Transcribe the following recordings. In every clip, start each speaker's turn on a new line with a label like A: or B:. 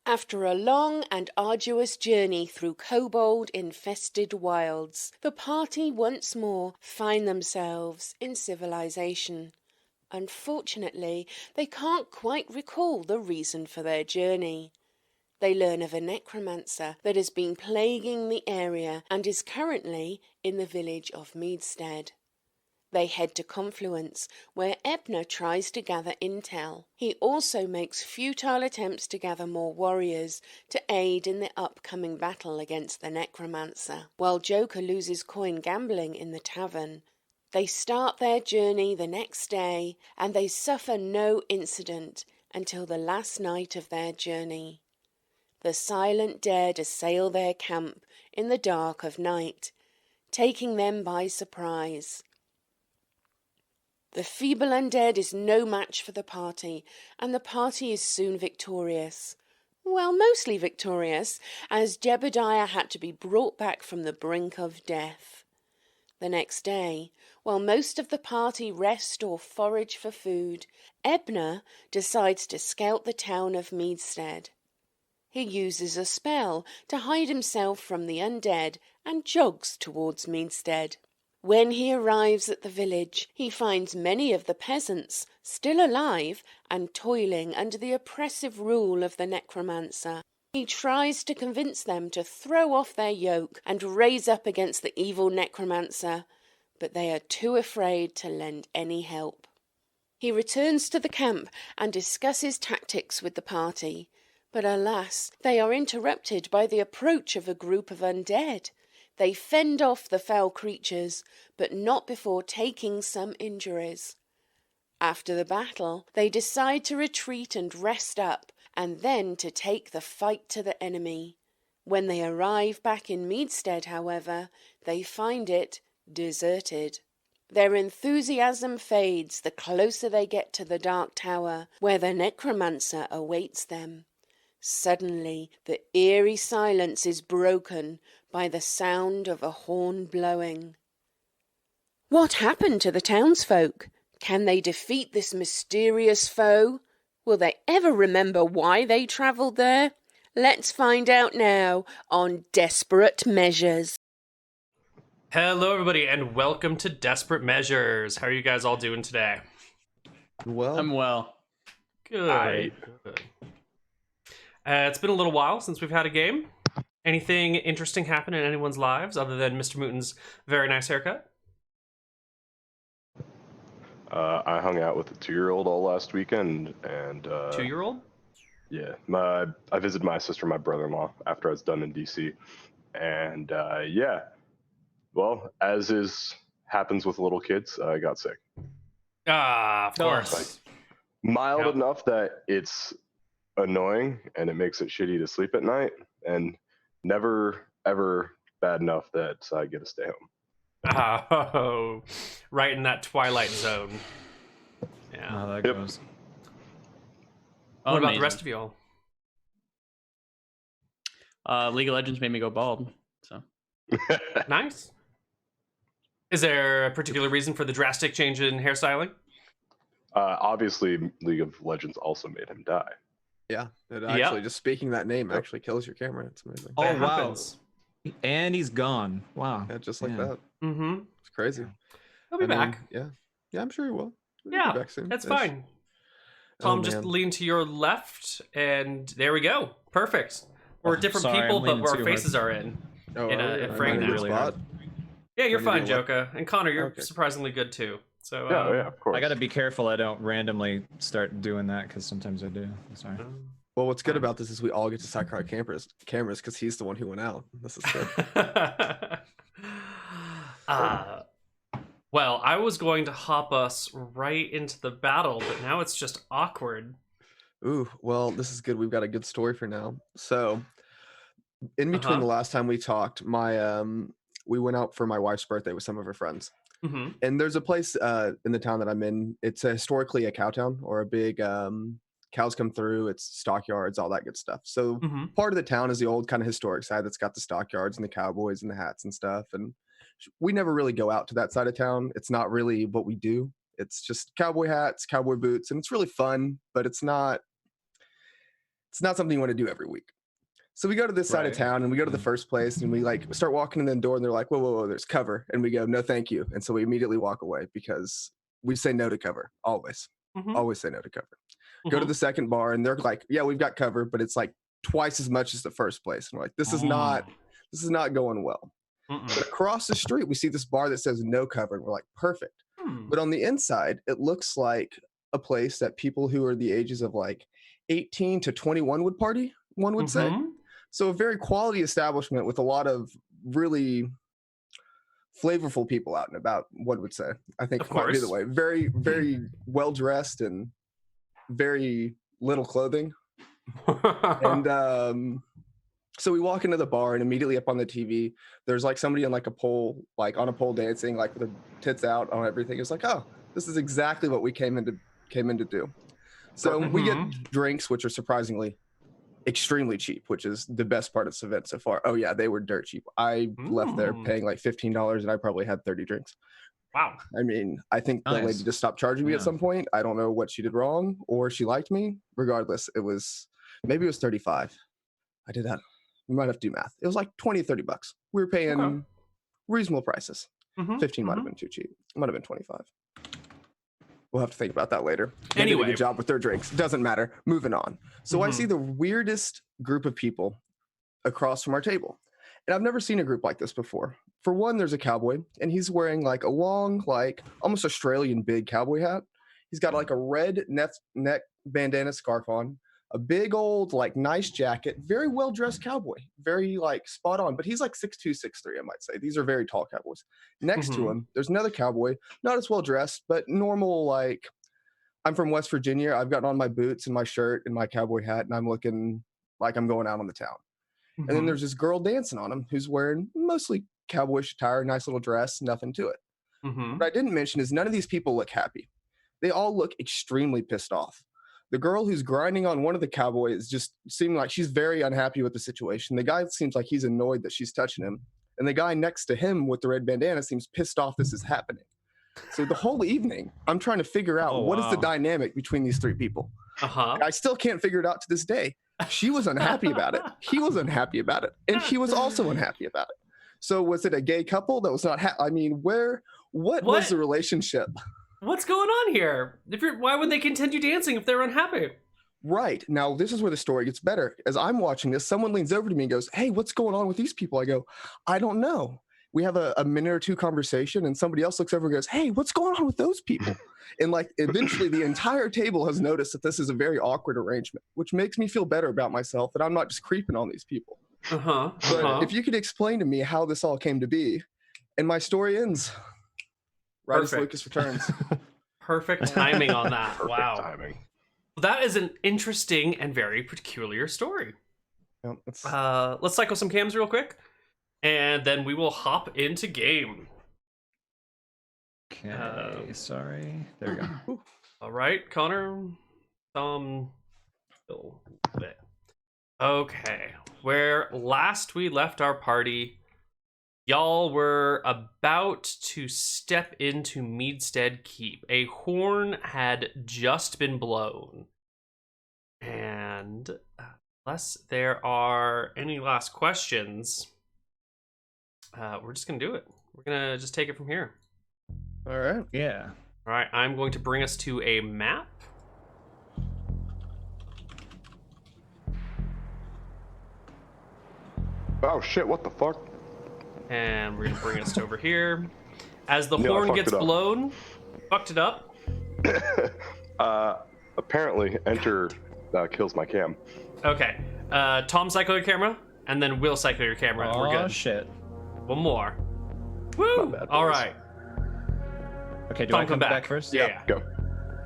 A: After a long and arduous journey through kobold-infested wilds, the party once more find themselves in civilization. Unfortunately, they can't quite recall the reason for their journey. They learn of a necromancer that has been plaguing the area and is currently in the village of Meadstead. They head to Confluence, where Ebner tries to gather intel. He also makes futile attempts to gather more warriors to aid in the upcoming battle against the Necromancer, while Joker loses coin gambling in the tavern. They start their journey the next day, and they suffer no incident until the last night of their journey. The silent dead assail their camp in the dark of night, taking them by surprise. The feeble undead is no match for the party, and the party is soon victorious. Well, mostly victorious, as Jebediah had to be brought back from the brink of death. The next day, while most of the party rest or forage for food, Ebner decides to scout the town of Meadstead. He uses a spell to hide himself from the undead and jogs towards Meadstead. When he arrives at the village, he finds many of the peasants still alive and toiling under the oppressive rule of the Necromancer. He tries to convince them to throw off their yoke and raise up against the evil Necromancer, but they are too afraid to lend any help. He returns to the camp and discusses tactics with the party, but alas, they are interrupted by the approach of a group of undead. They fend off the foul creatures, but not before taking some injuries. After the battle, they decide to retreat and rest up, and then to take the fight to the enemy. When they arrive back in Meadstead, however, they find it deserted. Their enthusiasm fades the closer they get to the Dark Tower, where the Necromancer awaits them. Suddenly, the eerie silence is broken by the sound of a horn blowing. What happened to the townsfolk? Can they defeat this mysterious foe? Will they ever remember why they travelled there? Let's find out now on Desperate Measures.
B: Hello, everybody, and welcome to Desperate Measures. How are you guys all doing today?
C: Well,
D: I'm well.
B: Good. Good. It's been a little while since we've had a game. Anything interesting happen in anyone's lives other than Mr. Mooton's very nice haircut?
E: I hung out with a 2-year-old all last weekend, and
B: 2-year-old?
E: Yeah, I visited my sister and my brother-in-law after I was done in DC, and yeah, well, as happens with little kids, I got sick.
B: Of course.
E: Like, mild enough that it's annoying and it makes it shitty to sleep at night, and never ever bad enough that I get to stay home.
B: Oh, right in that twilight zone. Yeah.
D: How that
E: Yep.
D: goes.
B: What about
D: Amazing.
B: the rest of y'all?
D: League of Legends made me go bald. So
B: Nice. Is there a particular reason for the drastic change in hairstyling?
E: Obviously, League of Legends also made him die.
C: yeah, it actually just speaking that name actually kills your camera. It's amazing.
D: Oh,
B: That
D: wow.
B: happens.
D: And he's gone. Wow.
C: Yeah, just like
D: Yeah.
C: that.
B: Mm-hmm.
C: It's crazy.
B: He'll be
C: I mean,
B: back.
C: yeah, I'm sure he will. He'll
B: Yeah,
C: be back soon.
B: that's
C: Ish.
B: fine. Tom,
C: Oh,
B: just
C: man.
B: lean to your left, and there we go. Perfect. We're
D: Oh,
B: different
D: sorry,
B: people,
D: I'm
B: but
D: leaning
B: our
D: too
B: faces
D: hard.
B: are in.
C: Oh,
B: in a-
C: are we?
B: in
C: Am I
B: frame
C: in a
B: now.
C: good
D: Really
C: spot?
B: Yeah, you're
C: I need
B: fine,
C: to
B: Joka. And Connor, you're
C: Okay.
B: surprisingly good too. So
E: Yeah, of course.
D: I gotta be careful I don't randomly start doing that because sometimes I do. I'm sorry.
C: Well, what's good
B: Fine.
C: about this is we all get to sack our cameras because he's the one who went out. This is good.
B: Well, I was going to hop us right into the battle, but now it's just awkward.
C: Ooh, well, this is good. We've got a good story for now. So, in between the last time we talked, we went out for my wife's birthday with some of her friends.
B: Mm-hmm.
C: And there's a place in the town that I'm in. It's historically a cow town, or a big cows come through. It's stockyards, all that good stuff. So
B: Mm-hmm.
C: part of the town is the old kind of historic side that's got the stockyards and the cowboys and the hats and stuff. And we never really go out to that side of town. It's not really what we do. It's just cowboy hats, cowboy boots, and it's really fun, but it's not It's not something you want to do every week. So we go to this side of town and we go to the first place and we like start walking in the door and they're like, whoa, there's cover. And we go, no, thank you. And so we immediately walk away because we say no to cover. Always say no to cover. Go to the second bar and they're like, yeah, we've got cover, but it's like twice as much as the first place. And we're like, this is not going well. But across the street, we see this bar that says no cover. And we're like, perfect. But on the inside, it looks like a place that people who are the ages of like 18 to 21 would party, one would say. So a very quality establishment with a lot of really flavorful people out and about, one would say. I think might be the way. Very, very well dressed and very little clothing. And so we walk into the bar and immediately up on the TV, there's like somebody on like a pole, like on a pole dancing, like with their tits out on everything. It's like, oh, this is exactly what we came in to do. So we get drinks, which are surprisingly extremely cheap, which is the best part of this event so far. Oh yeah, they were dirt cheap. I left there paying like $15 and I probably had 30 drinks.
B: Wow.
C: I mean, I think the lady just stopped charging me at some point. I don't know what she did wrong or she liked me. Regardless, maybe it was 35. I did that. We might have to do math. It was like 20, 30 bucks. We were paying reasonable prices. 15 might have been too cheap. It might have been 25. We'll have to think about that later. They did a good job with their drinks. Doesn't matter. Moving on. So I see the weirdest group of people across from our table. And I've never seen a group like this before. For one, there's a cowboy, and he's wearing like a long, like almost Australian big cowboy hat. He's got like a red neck bandana scarf on, a big old like nice jacket, very well-dressed cowboy, very like spot on, but he's like 6'2", 6'3", I might say. These are very tall cowboys. Next to him, there's another cowboy, not as well-dressed, but normal, like, I'm from West Virginia. I've gotten on my boots and my shirt and my cowboy hat, and I'm looking like I'm going out on the town. And then there's this girl dancing on him who's wearing mostly cowboyish attire, nice little dress, nothing to it. What I didn't mention is none of these people look happy. They all look extremely pissed off. The girl who's grinding on one of the cowboys just seemed like she's very unhappy with the situation. The guy seems like he's annoyed that she's touching him. And the guy next to him with the red bandana seems pissed off this is happening. So the whole evening, I'm trying to figure out what is the dynamic between these three people. I still can't figure it out to this day. She was unhappy about it. He was unhappy about it. And he was also unhappy about it. So was it a gay couple that was not I mean, what was the relationship?
B: What's going on here? Why would they continue dancing if they're unhappy?
C: Right. Now, this is where the story gets better. As I'm watching this, someone leans over to me and goes, hey, what's going on with these people? I go, I don't know. We have a minute or two conversation and somebody else looks over and goes, hey, what's going on with those people? And like eventually the entire table has noticed that this is a very awkward arrangement, which makes me feel better about myself that I'm not just creeping on these people. But if you could explain to me how this all came to be, and my story ends right as Lucas returns.
B: Perfect timing on that. Wow.
E: Timing.
B: That is an interesting and very peculiar story.
C: Yep,
B: let's cycle some cams real quick, and then we will hop into game.
D: Okay, sorry. There we go.
B: All right, Connor. Okay, where last we left our party, y'all were about to step into Meadstead Keep. A horn had just been blown. And unless there are any last questions, we're just going to do it. We're going to just take it from here.
C: All right.
D: Yeah.
B: All right, I'm going to bring us to a map.
E: Oh shit, what the fuck?
B: And we're going to bring us over here. As the
E: No, I
B: horn
E: fucked
B: gets
E: it up.
B: blown, fucked it up.
E: Apparently, enter kills my cam.
B: Okay, Tom, cycle your camera, and then we'll cycle your camera, and we're
D: Oh
B: good.
D: shit.
B: One more. Woo!
E: bad,
B: All
E: boys.
B: right.
D: Okay, do
B: Tom,
D: I come
B: come
D: back first?
B: Yeah.
E: Go.
D: All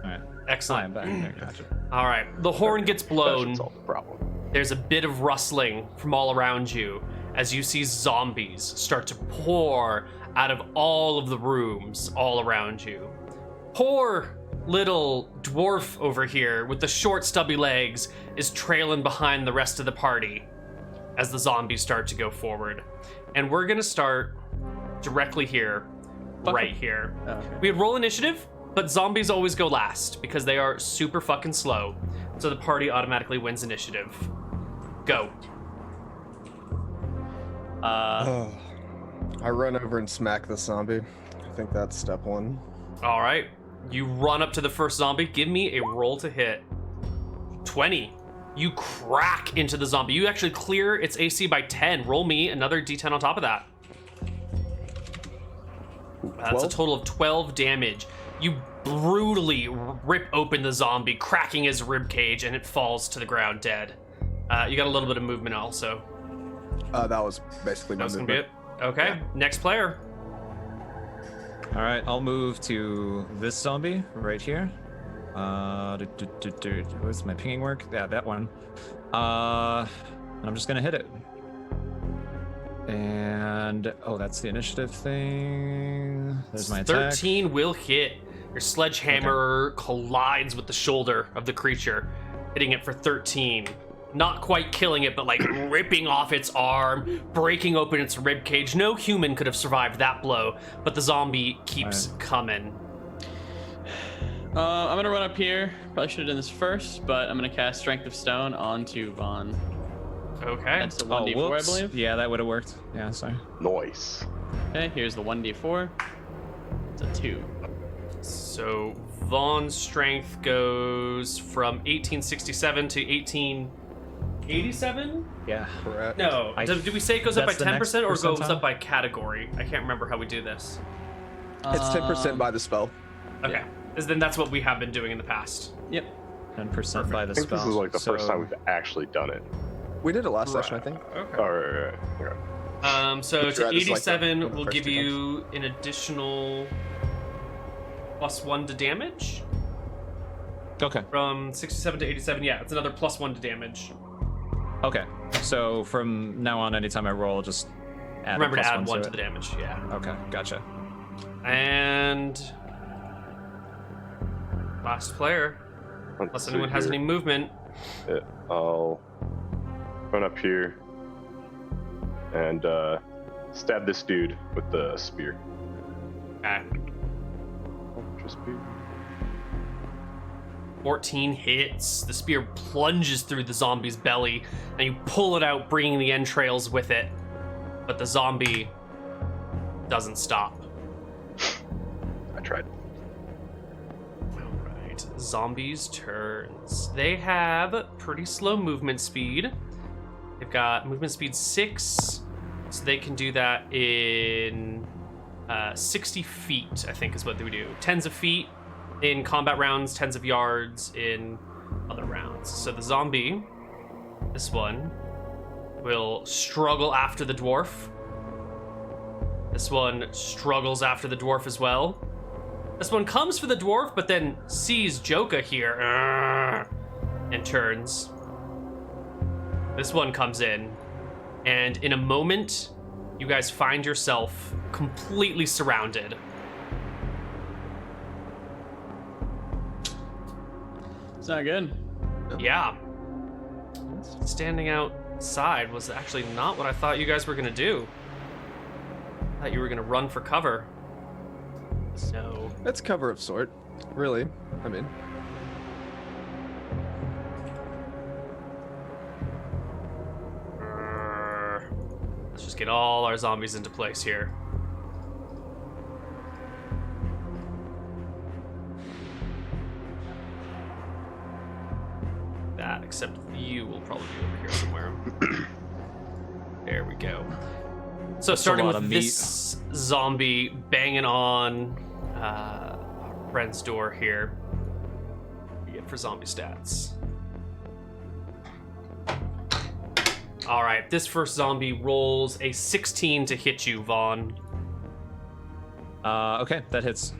D: right.
B: Excellent.
D: I'm back. Gotcha.
B: All right. The horn gets
E: That
B: blown.
E: should solve the problem.
B: There's a bit of rustling from all around you as you see zombies start to pour out of all of the rooms all around you. Poor little dwarf over here with the short stubby legs is trailing behind the rest of the party as the zombies start to go forward. And we're gonna start directly here, right here.
D: Okay.
B: We would roll initiative, but zombies always go last because they are super fucking slow. So the party automatically wins initiative. Go.
C: I run over and smack the zombie. I think that's step one.
B: All right. You run up to the first zombie. Give me a roll to hit. 20. You crack into the zombie. You actually clear its AC by 10. Roll me another d10 on top of that. That's a total of 12 damage. You brutally rip open the zombie, cracking his rib cage, and it falls to the ground dead. You got a little bit of movement also.
C: That was basically my movement.
B: Gonna be it. Okay, yeah. Next player.
D: All right, I'll move to this zombie right here. Where's my pinging work? Yeah, that one. And I'm just gonna hit it. And that's the initiative thing. There's my attack.
B: 13 will hit. Your sledgehammer collides with the shoulder of the creature, hitting it for 13. Not quite killing it, but like ripping off its arm, breaking open its rib cage. No human could have survived that blow, but the zombie keeps coming.
F: I'm gonna run up here. Probably should have done this first, but I'm gonna cast Strength of Stone onto Vaughn.
B: Okay.
F: That's the 1d4, I believe.
D: Yeah, that would have worked. Yeah, sorry.
E: Nice.
F: Okay, here's the 1d4. It's a 2.
B: So Vaughn's strength goes from 1867 to 1887?
D: Yeah.
C: Correct.
B: No. Do we say it goes up by
D: That's the
B: 10% or
D: next
B: goes
D: percentile?
B: up by category? I can't remember how we do this.
C: It's 10% by the spell.
B: Okay. Then that's what we have been doing in the past.
F: Yep.
D: 10% by the
E: I think
D: spell.
E: this is like the first
D: So-
E: time we've actually done it.
C: We did it last session, I think.
B: Okay.
E: All right.
B: So
C: But
B: to
C: you're at this, like,
B: 87
C: one of the
B: will
C: first
B: give
C: two
B: you an additional +1 to damage.
D: Okay.
B: From 67 to 87, yeah, it's another +1 to damage.
D: Okay. So from now on, anytime I roll, just add
B: Remember
D: a
B: to
D: +1
B: add 1 to
D: it.
B: the damage, yeah.
D: Okay, gotcha.
B: And last player, unless anyone has any movement.
E: Yeah, I'll run up here and stab this dude with the spear.
B: Okay.
E: Just be.
B: 14 hits. The spear plunges through the zombie's belly, and you pull it out, bringing the entrails with it. But the zombie doesn't stop.
E: I tried.
B: Alright, zombies' turns. They have pretty slow movement speed. They've got movement speed 6, so they can do that in 60 feet, I think is what they would do. Tens of feet in combat rounds, tens of yards in other rounds. So the zombie, this one, will struggle after the dwarf. This one struggles after the dwarf as well. This one comes for the dwarf, but then sees JacobH here and turns. This one comes in, and in a moment, you guys find yourself completely surrounded.
F: It's not good.
B: Yeah. Standing outside was actually not what I thought you guys were gonna do. I thought you were gonna run for cover. So
C: It's cover of sort, really. I mean,
B: let's just get all our zombies into place here. That, except you will probably be over here somewhere. There we go. So starting
D: lot
B: with
D: of
B: this zombie banging on our friend's door here. What do you get for zombie stats? All right, this first zombie rolls a 16 to hit you, Vaughn.
D: Okay, that hits.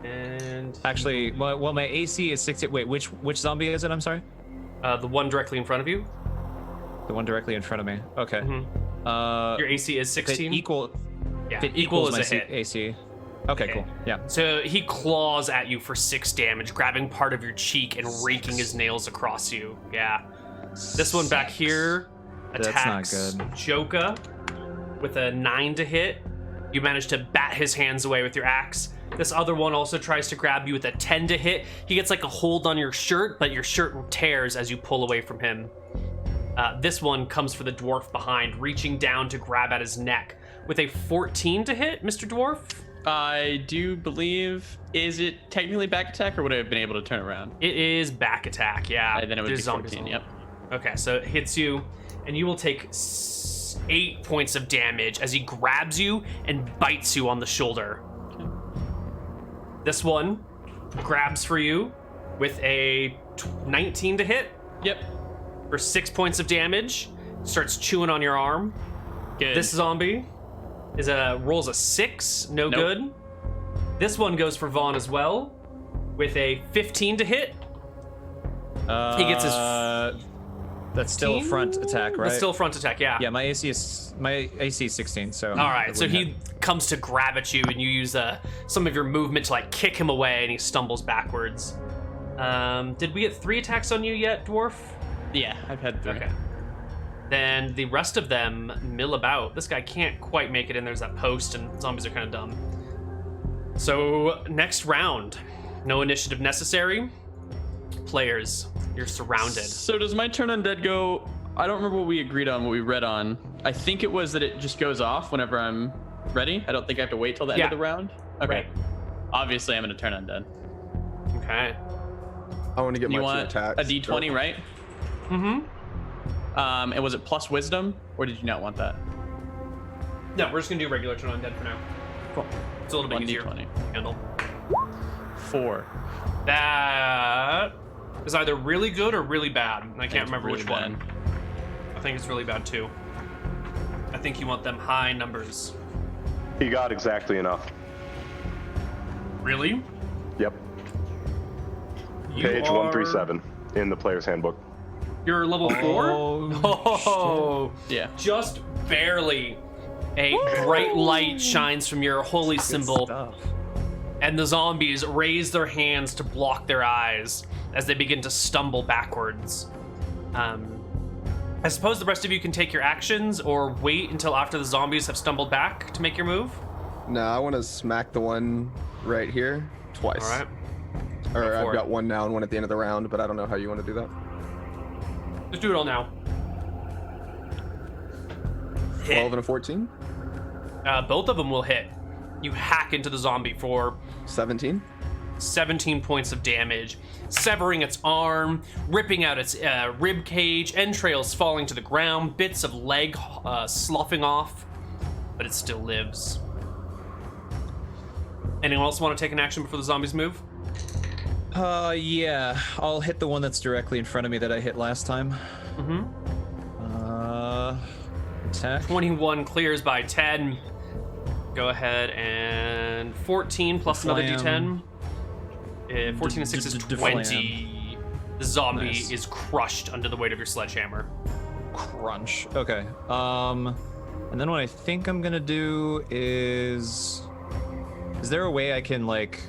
B: And
D: Actually, well, my AC is 60. Wait, which zombie is it? I'm sorry.
B: the one directly in front of you.
D: The one directly in front of me. Okay.
B: Your AC is 16.
D: If it
B: equals
D: equals my
B: a hit.
D: AC. Okay, cool. Yeah.
B: So he claws at you for 6 damage, grabbing part of your cheek and raking his nails across you. Yeah. This one back here attacks
D: That's not good.
B: JacobH with a 9 to hit. You manage to bat his hands away with your axe, This other one also tries to grab you with a 10 to hit. He gets like a hold on your shirt, but your shirt tears as you pull away from him. This one comes for the dwarf behind, reaching down to grab at his neck with a 14 to hit, Mr. Dwarf.
F: I do believe, is it technically back attack, or would I have been able to turn around?
B: It is back attack, yeah.
F: Then it would
B: There's
F: be
B: zombies
F: 14,
B: all-
F: yep.
B: Okay, so it hits you, and you will take 8 points of damage as he grabs you and bites you on the shoulder. This one grabs for you with a 19 to hit.
F: Yep.
B: For 6 points of damage. Starts chewing on your arm.
F: Good.
B: This zombie rolls a 6, no
F: Nope.
B: good. This one goes for Vaughn as well with a 15 to hit. He gets his
D: That's still a front attack, right?
B: That's still a front attack, yeah.
D: Yeah, my AC is 16, so.
B: All right, so he comes to grab at you, and you use some of your movement to like kick him away, and he stumbles backwards. Did we get 3 attacks on you yet, dwarf?
F: Yeah, I've had 3.
B: Okay. Then the rest of them mill about. This guy can't quite make it in. There's that post, and zombies are kind of dumb. So next round, no initiative necessary. Players, you're surrounded.
F: So does my turn undead go? I don't remember what we agreed on, what we read on. I think it was that it just goes off whenever I'm ready. I don't think I have to wait till the end of the round. Okay.
B: Right.
F: Obviously, I'm going to turn undead.
B: Okay.
C: I want to get
F: You
C: my 2
F: want
C: attacks.
F: a d20, right?
B: Mm-hmm.
F: And was it plus wisdom, or did you not want that?
B: No, we're just gonna do regular turn undead for now.
F: Cool.
B: It's a little bit easier
F: 1d20.
B: to handle.
F: 4.
B: That is either really good or really bad. I can't remember
F: really
B: which one. I think it's really bad too. I think you want them high numbers.
E: He got exactly enough.
B: Really?
E: Yep.
B: You
E: Page
B: are-
E: 137 in the player's handbook.
B: You're level 4? Oh,
F: Yeah.
B: just barely. A bright light shines from your holy symbol,
D: Stuff.
B: and the zombies raise their hands to block their eyes as they begin to stumble backwards. I suppose the rest of you can take your actions or wait until after the zombies have stumbled back to make your move.
C: No, I want to smack the one right here twice.
B: All right.
C: Or
B: Go for
C: I've
B: it.
C: got one now and one at the end of the round, but I don't know how you want to do that.
B: Just do it all now.
C: 12 and a 14?
B: Both of them will hit. You hack into the zombie for
C: 17?
B: 17 points of damage, severing its arm, ripping out its rib cage, entrails falling to the ground, bits of leg sloughing off, but it still lives. Anyone else want to take an action before the zombies move?
D: Yeah. I'll hit the one that's directly in front of me that I hit last time.
B: Mm-hmm.
D: Attack.
B: 21 clears by 10. Go ahead, and 14 plus another
D: Deflam.
B: d10. 14 and 6 is
D: Deflam.
B: 20. The zombie
D: Nice.
B: is crushed under the weight of your sledgehammer.
D: Crunch. Okay. And then what I think I'm gonna do is there a way I can like?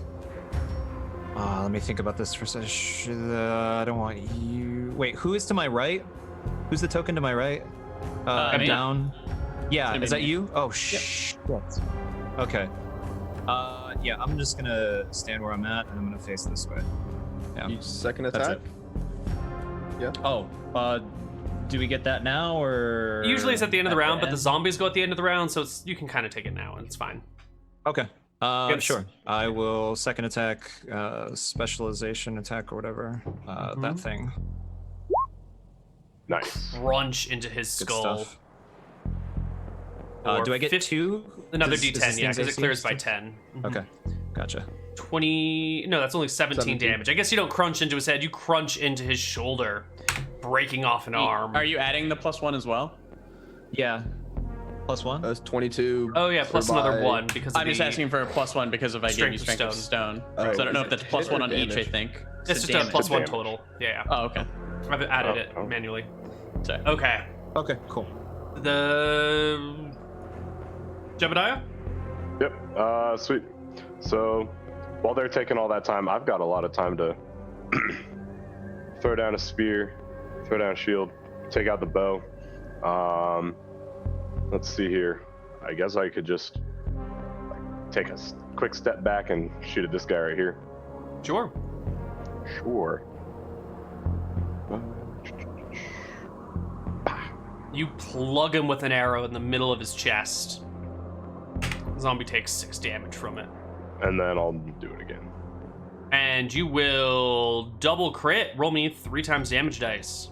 D: Let me think about this for a second. I don't want you. Wait, who is to my right? Who's the token to my right?
F: Me.
D: Down. Yeah,
F: It's
D: is
F: gonna
D: that
F: be
D: you? Oh shit. Okay. Yeah, I'm just gonna stand where I'm at, and I'm gonna face this way. Yeah.
C: Second
D: That's
C: attack?
D: it. Oh, do we get that now, or
B: Usually it's at the end of the round, but the
D: end?
B: zombies go at the end of the round, so you can kind of take it now, and it's fine.
D: Okay.
B: Yes.
D: Sure. I will second attack, specialization attack or whatever. That thing.
E: Nice.
B: Crunch into his
D: Good
B: skull.
D: stuff.
B: Or
D: Do I get
B: 50
D: two?
B: Another
D: Is this
B: d10, yeah,
D: thing's
B: because it
D: AC?
B: clears by 10. Mhm.
D: Okay. Gotcha.
B: 20. No, that's only 17
C: 17.
B: damage. I guess you don't crunch into his head, you crunch into his shoulder, breaking off an arm.
F: Are you adding the +1 as well?
D: Yeah. +1?
C: That's 22.
B: Oh, yeah, plus another
C: by-
B: 1 because of
F: I'm just
B: the-
F: asking for a +1 because if I gave you
B: Strength of
F: Strength of Stone.
C: Oh,
F: So I don't know if
C: is
F: that's
C: it
F: +1
C: hit or
F: on each, I
C: damage?
F: think.
B: It's just a
F: damage.
B: +1
E: Damage.
B: total. Yeah.
F: Oh, okay.
B: I've added
E: Oh,
B: it
E: oh.
B: manually.
F: Sorry.
B: Okay.
D: Okay, cool.
B: The. Jebediah?
E: Yep. Sweet. So while they're taking all that time, I've got a lot of time to throw down a spear, throw down a shield, take out the bow. Let's see here. I guess I could just take a quick step back and shoot at this guy right here.
B: Sure.
E: Sure.
B: You plug him with an arrow in the middle of his chest. The zombie takes 6 damage from it.
E: And then I'll do it again.
B: And you will double crit. Roll me 3 times damage dice.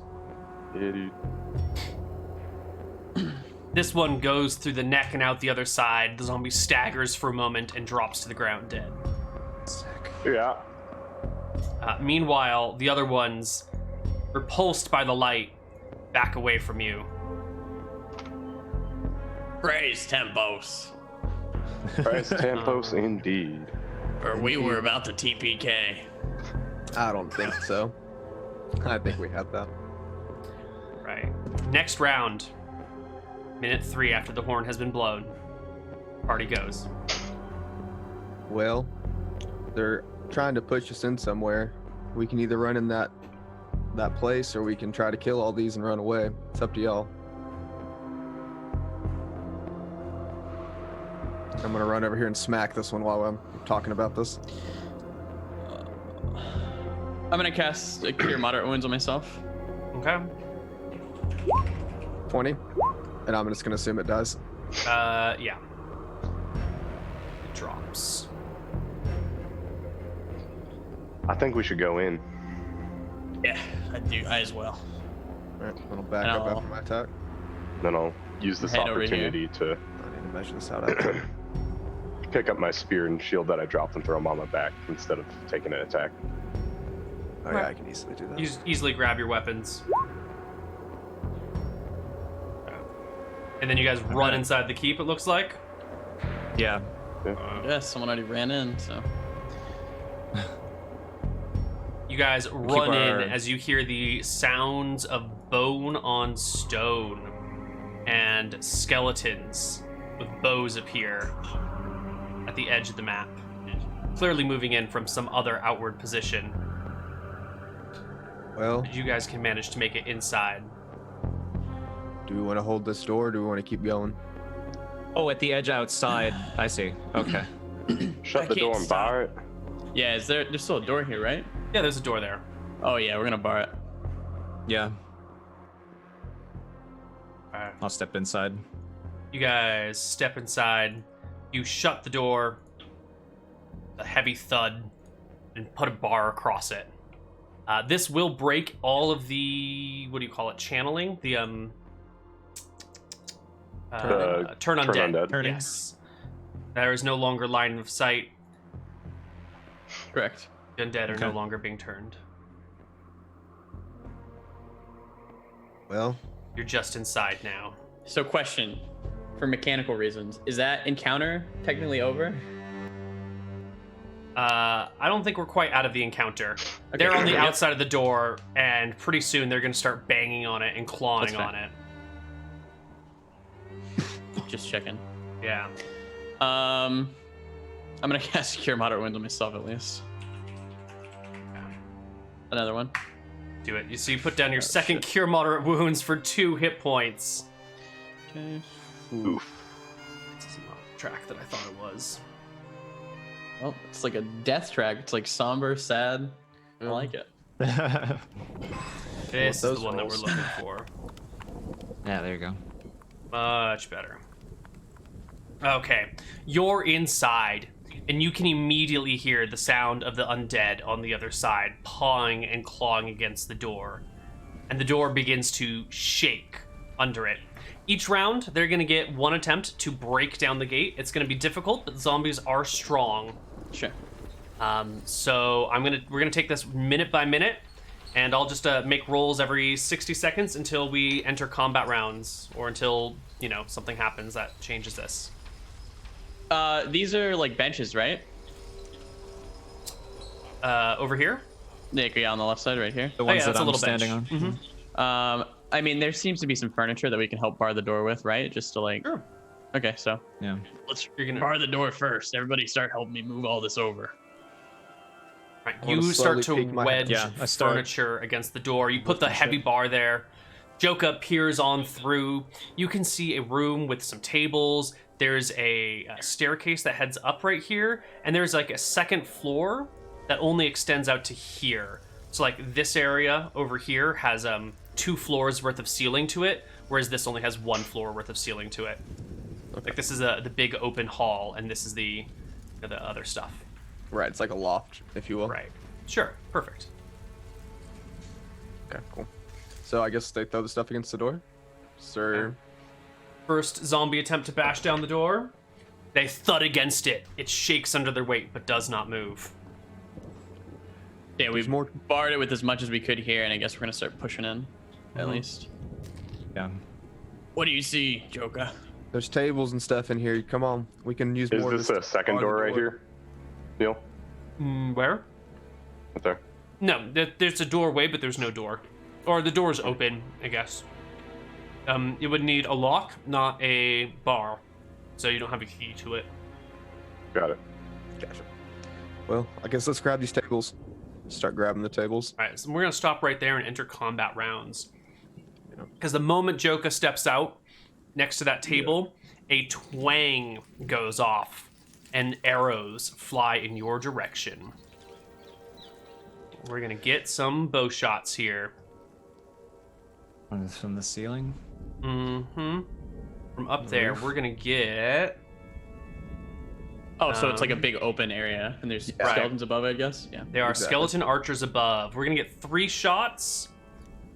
E: Yeah, dude.
B: This one goes through the neck and out the other side. The zombie staggers for a moment and drops to the ground dead.
D: Sick.
E: Yeah.
B: Meanwhile, the other ones, repulsed by the light, back away from you.
F: Praise Tempos.
E: Price Tempos indeed.
F: Or we were about to TPK.
C: I don't think so. I think we had that.
B: Right. Next round. Minute 3 after the horn has been blown. Party goes.
C: Well, they're trying to push us in somewhere. We can either run in that place, or we can try to kill all these and run away. It's up to y'all. I'm gonna run over here and smack this one while I'm talking about this.
F: I'm gonna cast Cure Moderate Wounds on myself.
B: Okay.
C: 20, and I'm just gonna assume it dies.
B: Yeah. It drops.
E: I think we should go in.
F: Yeah, I as well.
C: All right, I'll back up after my attack.
E: Then I'll use this
F: Head over
E: opportunity to
C: I need to measure this out. After.
E: pick up my spear and shield that I dropped and throw them on my back instead of taking an attack.
C: Oh yeah, I can easily do that.
B: You just easily grab your weapons. And then you guys run inside the keep, it looks like.
D: Yeah.
F: Yes, someone already ran in, so.
B: You guys run
D: our-
B: in as you hear the sounds of bone on stone, and skeletons with bows appear at the edge of the map, clearly moving in from some other outward position.
C: Well,
B: You guys can manage to make it inside.
C: do we want to hold this door, or do we want to keep going?
D: Oh, at the edge outside. I see. Okay.
E: Shut
F: I
E: the door
F: can't
E: and
F: stop.
E: bar it.
F: Yeah, there's still a door here, right?
B: Yeah, there's a door there.
F: Oh yeah, we're gonna bar it.
D: Yeah.
B: Alright.
D: I'll step inside.
B: You guys step inside. You shut the door, a heavy thud, and put a bar across it. This will break all of the, what do you call it, channeling? The turn undead.
E: undead.
B: Yes. There is no longer line of sight.
F: Correct.
B: The undead are
D: Okay.
B: no longer being turned.
C: Well,
B: You're just inside now.
F: So question, for mechanical reasons, is that encounter technically over?
B: I don't think we're quite out of the encounter.
F: Okay.
B: They're on the
F: Yep.
B: outside of the door, and pretty soon they're going to start banging on it and clawing
F: That's fair.
B: on it.
F: Just checking.
B: Yeah.
F: I'm gonna cast Cure Moderate Wounds on myself at least. Another one.
B: Do it. So you put down your
F: Oh,
B: second
F: shit.
B: Cure Moderate Wounds for 2 hit points.
F: Okay.
E: Oof.
B: This is not the track that I thought it was.
F: Well, it's like a death track. It's like somber, sad. I like it.
B: This is
C: those
B: the one that we're
C: rolls.
B: looking for.
D: Yeah, there you go.
B: Much better. Okay. You're inside, and you can immediately hear the sound of the undead on the other side pawing and clawing against the door. And the door begins to shake under it. Each round, they're going to get one attempt to break down the gate. It's going to be difficult, but the zombies are strong.
F: Sure.
B: So we're gonna take this minute by minute, and I'll just make rolls every 60 seconds until we enter combat rounds, or until something happens that changes this.
F: These are like benches, right?
B: Over here.
F: Yeah, on the left side, right here.
D: The ones
B: yeah,
D: that
B: that's a
D: I'm
B: little
D: standing
B: bench.
D: on.
F: I mean, there seems to be some furniture that we can help bar the door with, right? Just to like.
B: Sure.
F: Okay, so
D: Yeah.
F: let's
B: You're gonna-
F: bar the door first. Everybody, start helping me move all this over.
B: Right.
C: I wanna
B: You start to
C: slowly peek my head.
B: wedge
D: Yeah, I start-
B: furniture against the door. You put
C: Lift
B: the
C: my
B: heavy
C: shit.
B: bar there. Joka peers on through. You can see a room with some tables, there's a staircase that heads up right here, and there's like a second floor that only extends out to here. So like this area over here has 2 floors worth of ceiling to it, whereas this only has 1 floor worth of ceiling to it. Okay. Like this is the big open hall, and this is the other stuff.
C: Right, it's like a loft, if you will.
B: Right. Sure. Perfect.
C: Okay, cool. So I guess they throw the stuff against the door? Sir.
B: First zombie attempt to bash down the door. They thud against it. It shakes under their weight, but does not move.
F: Yeah, we've barred it with as much as we could here, and I guess we're gonna start pushing in, at least.
D: Yeah.
F: What do you see, Joker?
C: There's tables and stuff in here. Come on, we can use more.
E: Is this a second door right here, Neal?
B: Where?
E: Right there.
B: No, there's a doorway, but there's no door. Or the door's open, I guess. It would need a lock, not a bar. So you don't have a key to it.
E: Got it.
C: Gotcha. Well, I guess let's grab these tables. Start grabbing the tables.
B: All right, so we're going to stop right there and enter combat rounds. Because the moment Joka steps out next to that table, a twang goes off and arrows fly in your direction. We're going to get some bow shots here.
D: From the ceiling?
B: Mm-hmm. From up there, we're going to get...
F: Oh, so it's like a big open area, and there's skeletons above it, I guess? Yeah.
B: There are skeleton archers above. We're going to get 3 shots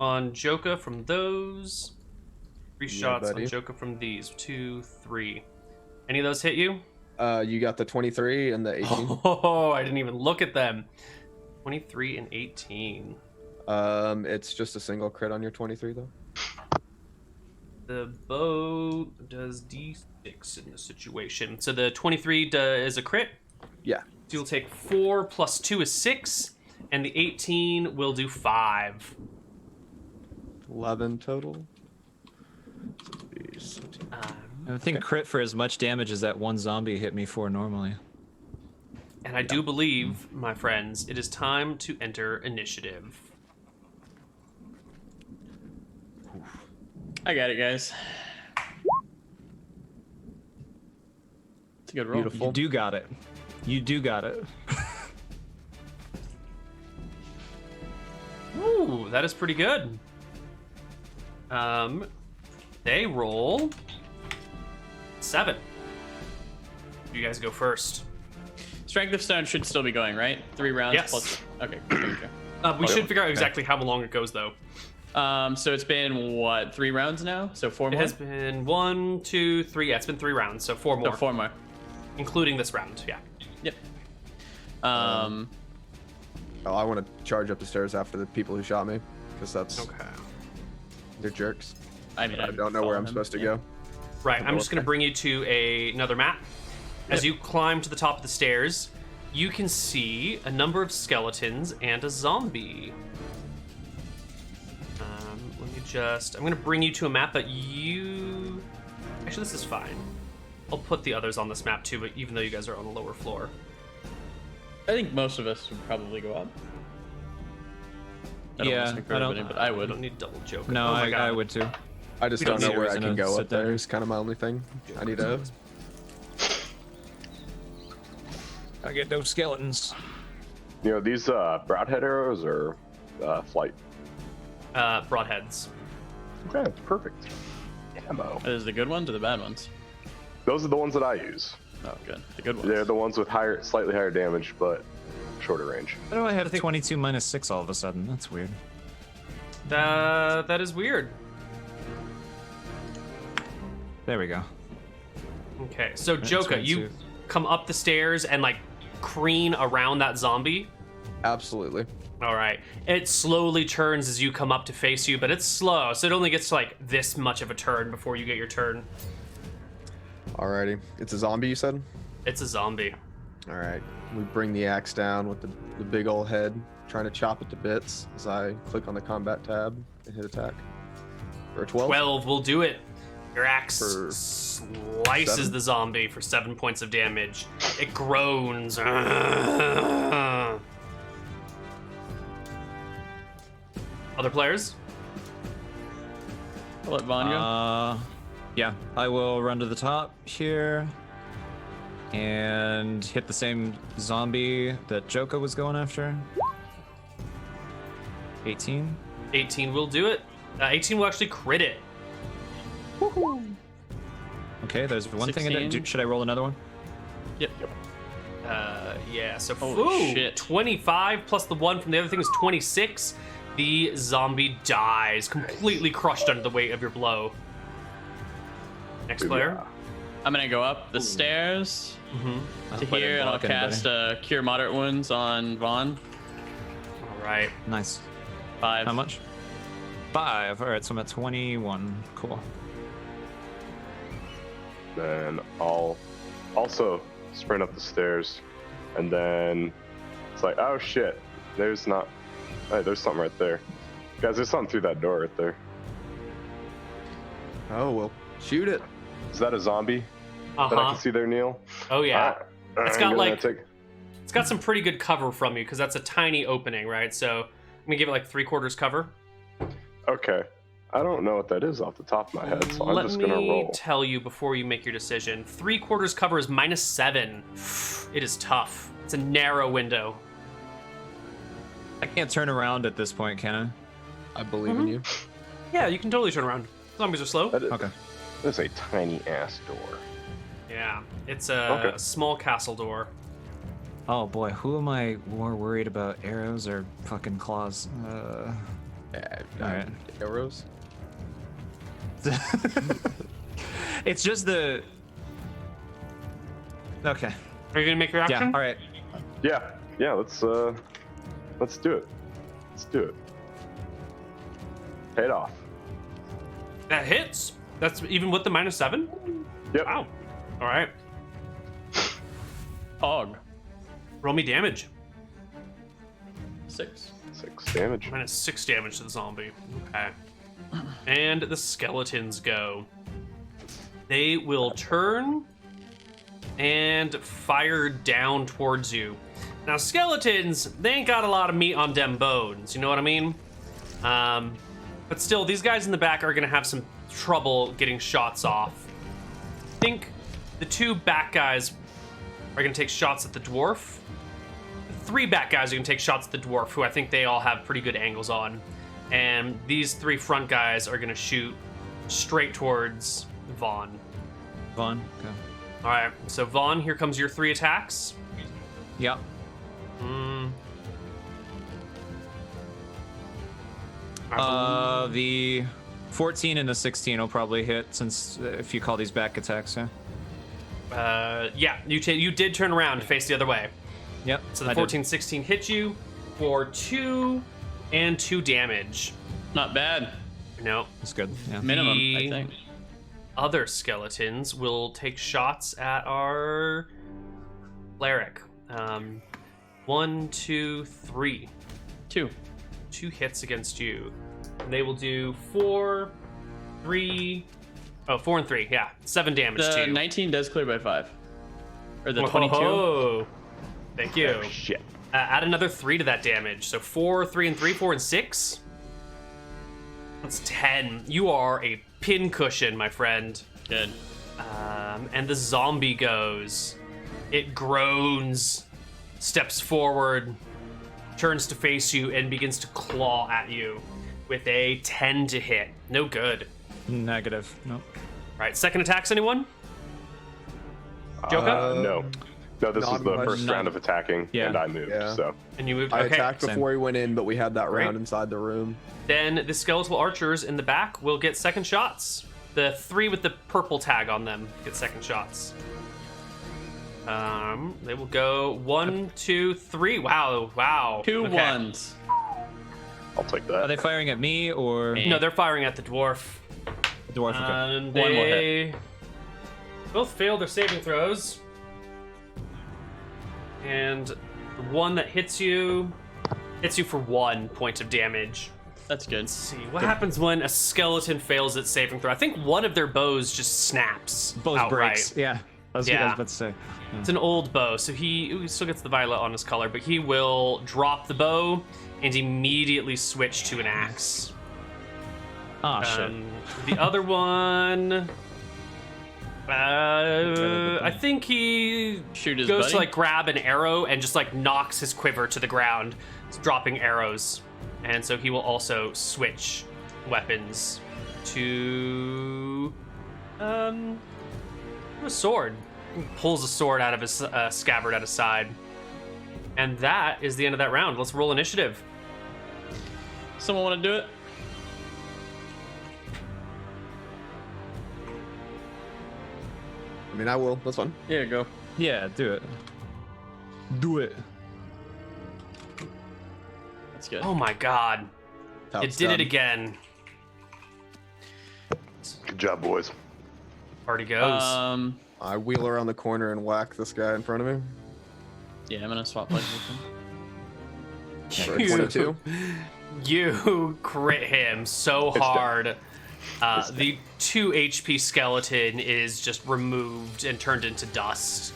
B: on Joka from those. 3 shots on Joka from these. 2, 3. Any of those hit you?
C: You got the 23 and the 18.
B: Oh, I didn't even look at them. 23 and 18.
C: It's just a single crit on your 23, though.
B: The bow does D6 in this situation. So the 23 is a crit?
C: Yeah.
B: So you'll take 4 plus 2 is 6, and the 18 will do 5.
C: 11 total.
D: I think crit for as much damage as that one zombie hit me for normally.
B: And I do believe, my friends, it is time to enter initiative.
F: I got it, guys. It's a good roll.
C: Beautiful.
D: You do got it. You do got it.
B: Ooh, that is pretty good. They roll 7. You guys go first.
F: Strength of Stone should still be going, right? 3 rounds
B: Yes.
F: plus. Okay.
B: We should figure out exactly how long it goes, though.
F: So it's been what, 3 rounds now? So 4 more.
B: It has been 1, 2, 3. Yeah, it's been 3 rounds, so 4 more.
F: So 4 more,
B: including this round. Yeah.
F: Yep.
C: I want to charge up the stairs after the people who shot me, because that's
B: Okay.
C: they're jerks.
F: I mean,
C: I don't know where I'm supposed to go.
B: Right, I'm just going to bring you to another map. As you climb to the top of the stairs, you can see a number of skeletons and a zombie. I'm going to bring you to a map that you... Actually, this is fine. I'll put the others on this map too, but even though you guys are on the lower floor.
F: I think most of us would probably go up. I don't want to speak for everybody, but I would.
B: I don't need double joke.
D: No,
B: oh my God.
D: I would too.
C: I just
D: We
C: don't
D: don't
C: know
D: need a
C: where I
D: reason
C: can
D: to
C: go
D: sit
C: up there.
D: there.
C: It's kind of my only thing. I need a...
D: I get those skeletons.
E: You know, these broadhead arrows are flight.
B: Broadheads.
E: Okay, perfect. Ammo.
F: Are those the good ones or the bad ones?
E: Those are the ones that I use.
F: Oh, good. The good ones.
E: They're the ones with slightly higher damage, but shorter range.
D: How do I have 22 minus 6 all of a sudden? That's weird.
B: That is weird.
D: There we go.
B: Okay, so
D: That's
B: Joka,
D: 22.
B: you come up the stairs and like crane around that zombie.
C: Absolutely.
B: All right. It slowly turns as you come up to face you, but it's slow, so it only gets to like this much of a turn before you get your turn.
C: Alrighty. It's a zombie, you said?
B: It's a zombie.
C: Alright. We bring the axe down with the big old head, trying to chop it to bits as I click on the combat tab and hit attack. For a 12?
B: 12 will do it. Your axe
C: For
B: slices
C: 7?
B: the zombie for 7 points of damage. It groans. Other players?
F: I'll let Vaughn go.
D: Yeah, I will run to the top here and hit the same zombie that Joka was going after. 18.
B: 18 will do it. 18 will actually crit it.
D: Okay, there's one
F: 16.
D: thing I didn't. Should I roll another one?
F: Yep.
B: Yeah, so
F: Holy shit.
B: 25 plus the 1 from the other thing is 26. The zombie dies, completely crushed under the weight of your blow. Next player.
F: I'm gonna go up the stairs to here, and I'll cast Cure Moderate Wounds on Vaughn.
B: All right.
D: Nice.
F: 5.
D: How much? 5. All right, so I'm at 21. Cool.
E: Then I'll also sprint up the stairs, and then it's like, oh shit, there's something right there. Guys, there's something through that door right there.
C: Oh, well, shoot it.
E: Is that a zombie that I can see there, Neal?
B: Oh yeah. It's got
E: Take...
B: it's got some pretty good cover from you because that's a tiny opening, right? So I'm gonna give it like 3/4 cover.
E: Okay. I don't know what that is off the top of my head, so I'm just gonna roll.
B: Let me tell you before you make your decision. 3/4 cover is -7. It is tough. It's a narrow window.
D: I can't turn around at this point, can
C: I believe in you.
B: Yeah, you can totally turn around. Zombies are slow.
D: I? Okay.
E: That's a tiny ass door.
B: Yeah, it's a small castle door.
D: Oh boy, who am I more worried about, arrows or fucking claws? Alright.
C: Arrows?
D: It's just the... Okay.
B: Are you gonna make your action?
D: Yeah, alright.
E: Yeah, let's do it. Let's do it. Pay it off.
B: That hits. That's even with the -7?
E: Yep.
B: Wow. All right.
F: Hog.
B: Roll me damage.
F: 6.
E: 6 damage.
B: -6 damage to the zombie. Okay. And the skeletons go. They will turn and fire down towards you. Now, skeletons, they ain't got a lot of meat on them bones. You know what I mean? But still, these guys in the back are going to have some trouble getting shots off. I think the 2 back guys are going to take shots at the dwarf. The 3 back guys are going to take shots at the dwarf, who I think they all have pretty good angles on. And these 3 front guys are going to shoot straight towards Vaughn.
D: Vaughn, okay.
B: All right, so Vaughn, here comes your 3 attacks.
D: Yep. The 14 and the 16 will probably hit, since if you call these back attacks, yeah?
B: Yeah, you did turn around to face the other way.
D: Yep.
B: So the 14, 16 hit you for 2 and 2 damage.
F: Not bad.
B: No.
D: That's good. Yeah.
F: Minimum,
B: The
F: I think.
B: other skeletons will take shots at our cleric. 1, 2, 3.
F: 2.
B: 2 hits against you. And they will do 4, 3. Oh, 4 and 3. Yeah, 7 damage to
F: The
B: you.
F: 19 does clear by 5. Or the
B: Whoa,
F: 22.
B: ho. Thank you.
E: Oh, shit.
B: Add another 3 to that damage. So 4, 3, and 3, 4, and 6. That's 10. You are a pincushion, my friend.
F: Good.
B: And the zombie goes. It groans, steps forward, turns to face you, and begins to claw at you with a 10 to hit. No good.
D: Negative. Nope.
B: All right, second attacks, anyone? Joka?
E: No. No, this was the
C: Not
E: first
D: much.
E: round of attacking,
D: Yeah.
E: and I moved,
C: Yeah.
E: so.
B: And you moved?
C: I
B: Okay.
C: attacked
D: same.
C: before he went in, but we had that
B: Great.
C: round inside the room.
B: Then the skeletal archers in the back will get second shots. The 3 with the purple tag on them get second shots. They will go 1, 2, 3. Wow.
F: 2
B: Okay.
F: 1s.
E: I'll take
D: Are
E: that.
D: they firing at me or
B: No, they're firing at the dwarf.
D: the dwarf? Okay.
B: And
F: One will
B: they both failed their saving throws. And the one that hits you for 1 point of damage.
F: That's good.
B: Let's see, what happens when a skeleton fails its saving throw? I think one of their bows just snaps.
D: Both
B: outright.
D: breaks. Yeah. That's what I
B: Yeah.
D: was about to say.
B: It's an old bow, so he still gets the violet on his color, but he will drop the bow and immediately switch to an axe.
D: Oh shit.
B: The other one I think he
F: Shoot his
B: goes
F: buddy?
B: to like grab an arrow and just like knocks his quiver to the ground. It's dropping arrows. And so he will also switch weapons to a sword. He pulls a sword out of his scabbard at his side. And that is the end of that round. Let's roll initiative.
F: Someone want to do it?
C: I mean, I will. That's fine.
F: Yeah, go.
D: Yeah, do it. Do it.
F: That's good.
B: Oh my god.
C: Top
B: It did
C: done.
B: it again.
E: Good job, boys.
B: Party goes.
C: I wheel around the corner and whack this guy in front of me.
F: Yeah, I'm gonna swap places with him.
C: For a 22.
B: You crit him so
E: It's dead.
B: hard. The 2 HP skeleton is just removed and turned into dust.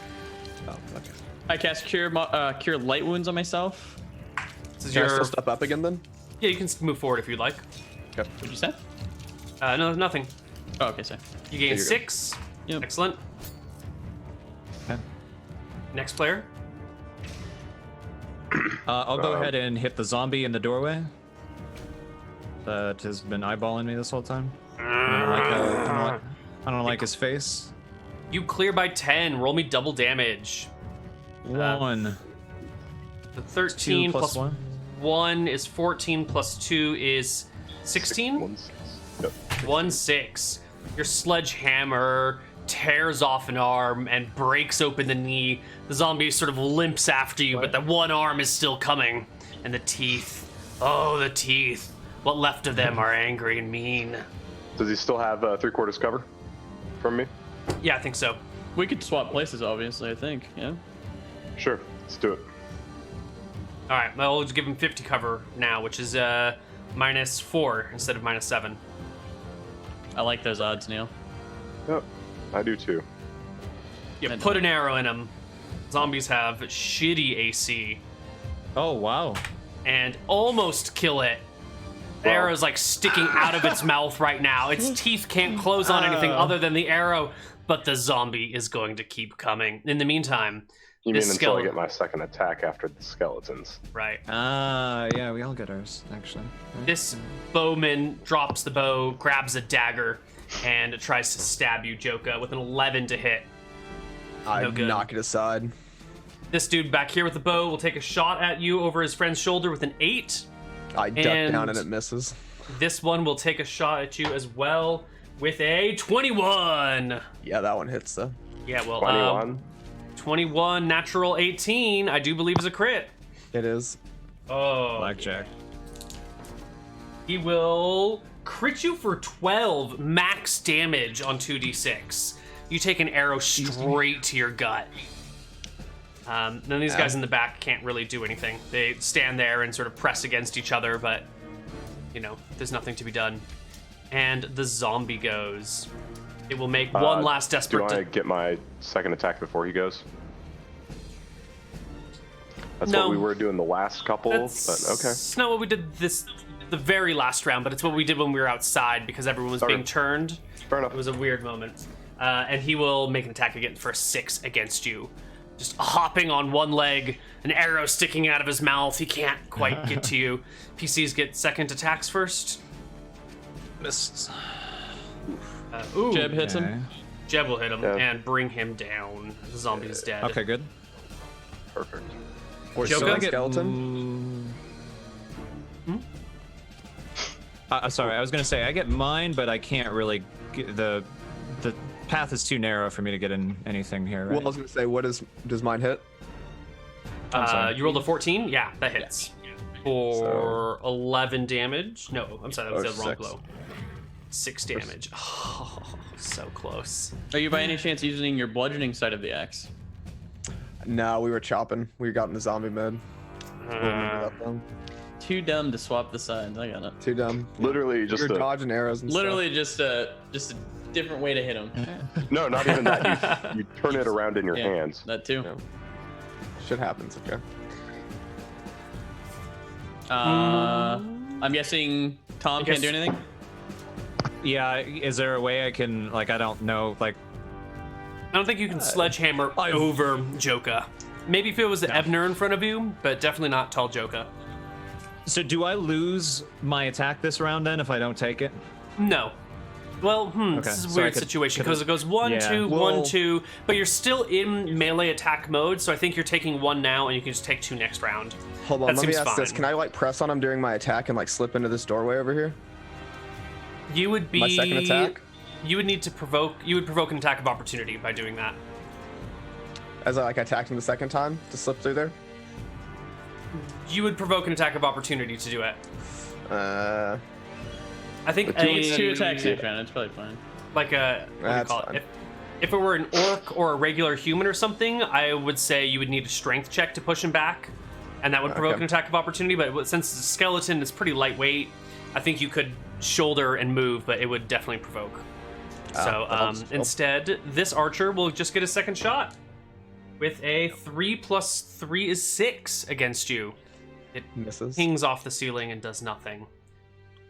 C: Oh, okay.
F: I cast cure light wounds on myself.
B: This is
C: Can I
B: your...
C: still step up again then?
B: Yeah, you can move forward if you'd like.
C: Okay.
F: What'd you say?
B: No, nothing.
F: Oh, okay, sorry.
B: You gain
C: There you go.
B: 6.
F: Yep.
B: Excellent.
D: Okay.
B: Next player.
D: I'll go ahead and hit the zombie in the doorway. That has been eyeballing me this whole time. I don't like his face.
B: You clear by 10. Roll me double damage.
D: 1.
B: The 13
D: 2 plus
B: plus 1 is 14 plus 2 is 16?
E: Yep.
B: 1 6. Your sledgehammer tears off an arm and breaks open the knee. The zombie sort of limps after you, but the one arm is still coming. And the teeth. Oh, the teeth. What left of them are angry and mean.
E: Does he still have 3/4 cover from me?
B: Yeah, I think so.
F: We could swap places, obviously, I think. Yeah.
E: Sure. Let's do it.
B: All right, I'll just give him 50 cover now, which is -4 instead of -7.
F: I like those odds, Neal.
E: Yep. I do too.
B: You put an arrow in him. Zombies have shitty AC
D: Oh, wow.
B: and almost kill it. The
E: Wow.
B: arrow's like sticking out of its mouth right now. Its teeth can't close on anything other than the arrow, but the zombie is going to keep coming. In the meantime,
E: You mean
B: this
E: until I
B: skeleton,
E: get my second attack after the skeletons?
B: right?
D: Yeah, we all get ours, actually.
B: This bowman drops the bow, grabs a dagger, and tries to stab you, Joka, with an 11 to hit.
C: I
B: No good.
C: knock it aside.
B: This dude back here with the bow will take a shot at you over his friend's shoulder with an 8.
C: I duck
B: And-
C: down and it misses.
B: This one will take a shot at you as well with a 21.
C: Yeah, that one hits though.
B: Yeah, well,
E: 21.
B: 21, natural 18, I do believe is a crit.
C: It is.
B: Oh,
D: Blackjack.
B: he will crit you for 12 max damage on 2d6. You take an arrow straight to your gut. Then these guys in the back can't really do anything. They stand there and sort of press against each other, but, you know, there's nothing to be done. And the zombie goes. It will make one last
E: Do
B: desperate...
E: I get my second attack before he goes? That's
B: No.
E: what we were doing the last couple, but okay.
B: It's not what we did the very last round, but it's what we did when we were outside because everyone was
E: Okay.
B: being turned.
E: Fair enough.
B: It was a weird moment. And he will make an attack again for a 6 against you. Just hopping on one leg, an arrow sticking out of his mouth. He can't quite get to you. PCs get second attacks first.
D: Missed.
B: Ooh,
F: Jeb hits
D: Okay.
F: him.
B: Jeb will hit him
E: Yeah.
B: and bring him down. The zombie's dead.
D: Okay, good.
E: Perfect.
C: Or
B: Joka?
C: sword skeleton.
D: Sorry, I was gonna say I get mine, but I can't really. The path is too narrow for me to get in anything here. Right?
C: Well, I was gonna say, does mine hit?
D: sorry.
B: You rolled a 14? Yeah, that hits. For 11 damage. No, I'm sorry, that was
C: Oh,
B: the wrong
C: 6.
B: blow. 6 damage. Oh, so close.
F: Are you by any chance using your bludgeoning side of the axe?
C: No, we were chopping. We got in the zombie mode. We'll remember that one.
F: Too dumb to swap the sides. I got it.
C: Too dumb.
E: Literally just
C: You're
E: a,
C: dodging arrows and
F: Literally just a different way to hit him.
E: no, not even that. You turn it around in your
F: Yeah,
E: hands.
F: that too.
C: stuff. Shit happens. Okay.
F: I'm guessing Tom can't do anything.
D: Yeah, is there a way I can, like, I don't know, like,
B: I don't think you can sledgehammer over Joka. Maybe if it was Ebner in front of you, but definitely not tall Joka.
D: So do I lose my attack this round then if I don't take it?
B: No. Well, this is a weird situation because it goes 1, 2, 1, 2, but you're still in melee attack mode, so I think you're taking 1 now and you can just take 2 next round.
C: Hold on, let me ask this.
B: fine.
C: Can I like press on him during my attack and like slip into this doorway over here?
B: You would be
C: My second attack?
B: You would need to provoke an attack of opportunity by doing that.
C: As I like attacked him the second time to slip through there?
B: You would provoke an attack of opportunity to do it.
C: Uh,
B: I think
F: It's 2 attacks, man. It's probably fine.
B: Like a what do you
C: That's
B: call
C: fine.
B: it? If it were an orc or a regular human or something, I would say you would need a strength check to push him back, and that would provoke an attack of opportunity. But since the skeleton is pretty lightweight, I think you could shoulder and move, but it would definitely provoke. Instead, this archer will just get a second shot with a 3 plus 3 is 6 against you. It
C: misses.
B: pings off the ceiling and does nothing.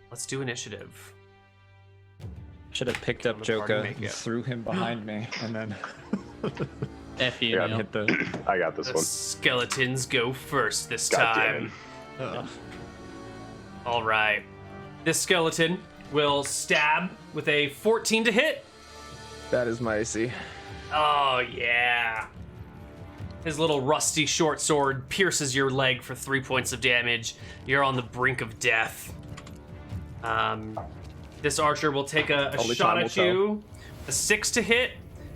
B: Let's do initiative.
D: Should have picked up
B: the party
D: Joka
B: make
D: and
B: it.
D: threw him behind me, and then
F: F you,
E: Yeah,
F: Neal.
D: hit the.
E: I got this
B: The
E: one.
B: skeletons go first this
E: God
B: time.
E: damn it.
B: All right. This skeleton will stab with a 14 to hit.
C: That is my AC.
B: Oh, yeah. His little rusty short sword pierces your leg for 3 points of damage. You're on the brink of death. This archer will take a
C: Only
B: shot
C: time
B: at
C: will
B: you, a 6 to hit,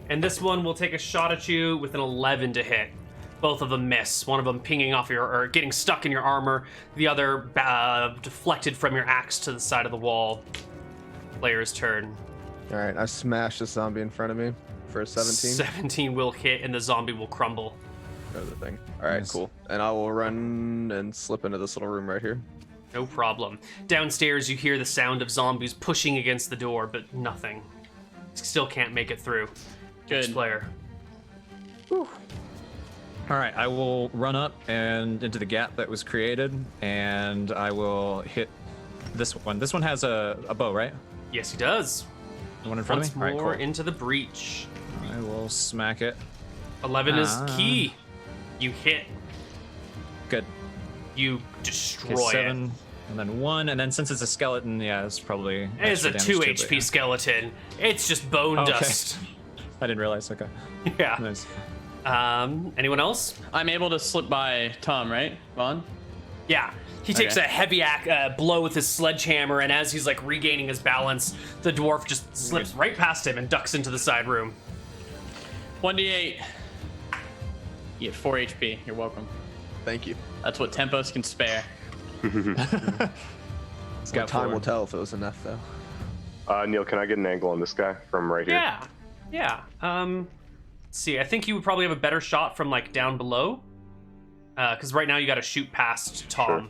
B: and this one will take a shot at you with an 11 to hit. Both of them miss. One of them pinging off or getting stuck in your armor. The other deflected from your axe to the side of the wall. Player's turn.
C: All right, I smashed the zombie in front of me for a 17.
B: 17 will hit, and the zombie will crumble.
C: Another thing. All right,
D: Nice.
C: cool. And I will run and slip into this little room right here.
B: No problem. Downstairs, you hear the sound of zombies pushing against the door, but nothing. Still can't make it through. Next
F: Good.
B: player.
D: All right, I will run up and into the gap that was created, and I will hit this one. This one has a bow, right?
B: Yes, he does.
D: The one in front
B: Once
D: of me. All
B: more
D: right, cool.
B: into the breach.
D: I will smack it.
B: 11 is key. You hit.
D: Good.
B: You
D: Okay,
B: destroy it.
D: 7, and then 1, and then since it's a skeleton, yeah, it's probably.
B: It's a
D: extra
B: 2
D: damage too, but
B: HP skeleton. It's just bone
D: Okay.
B: dust.
D: I didn't realize. Okay.
B: Yeah.
D: Nice.
B: Anyone else?
F: I'm able to slip by Tom, right, Vaughn?
B: Yeah. He takes
F: Okay.
B: a heavy blow with his sledgehammer, and as he's like regaining his balance, the dwarf just slips right past him and ducks into the side room.
F: 1d8. You get 4 HP. You're welcome.
C: Thank you.
F: That's what Tempos can spare.
D: It's got
C: Time
D: 4.
C: will tell if it was enough, though.
E: Neal, can I get an angle on this guy from right here?
B: Yeah. Let's see. I think you would probably have a better shot from like down below, because right now you got to shoot past Tom.
E: Sure.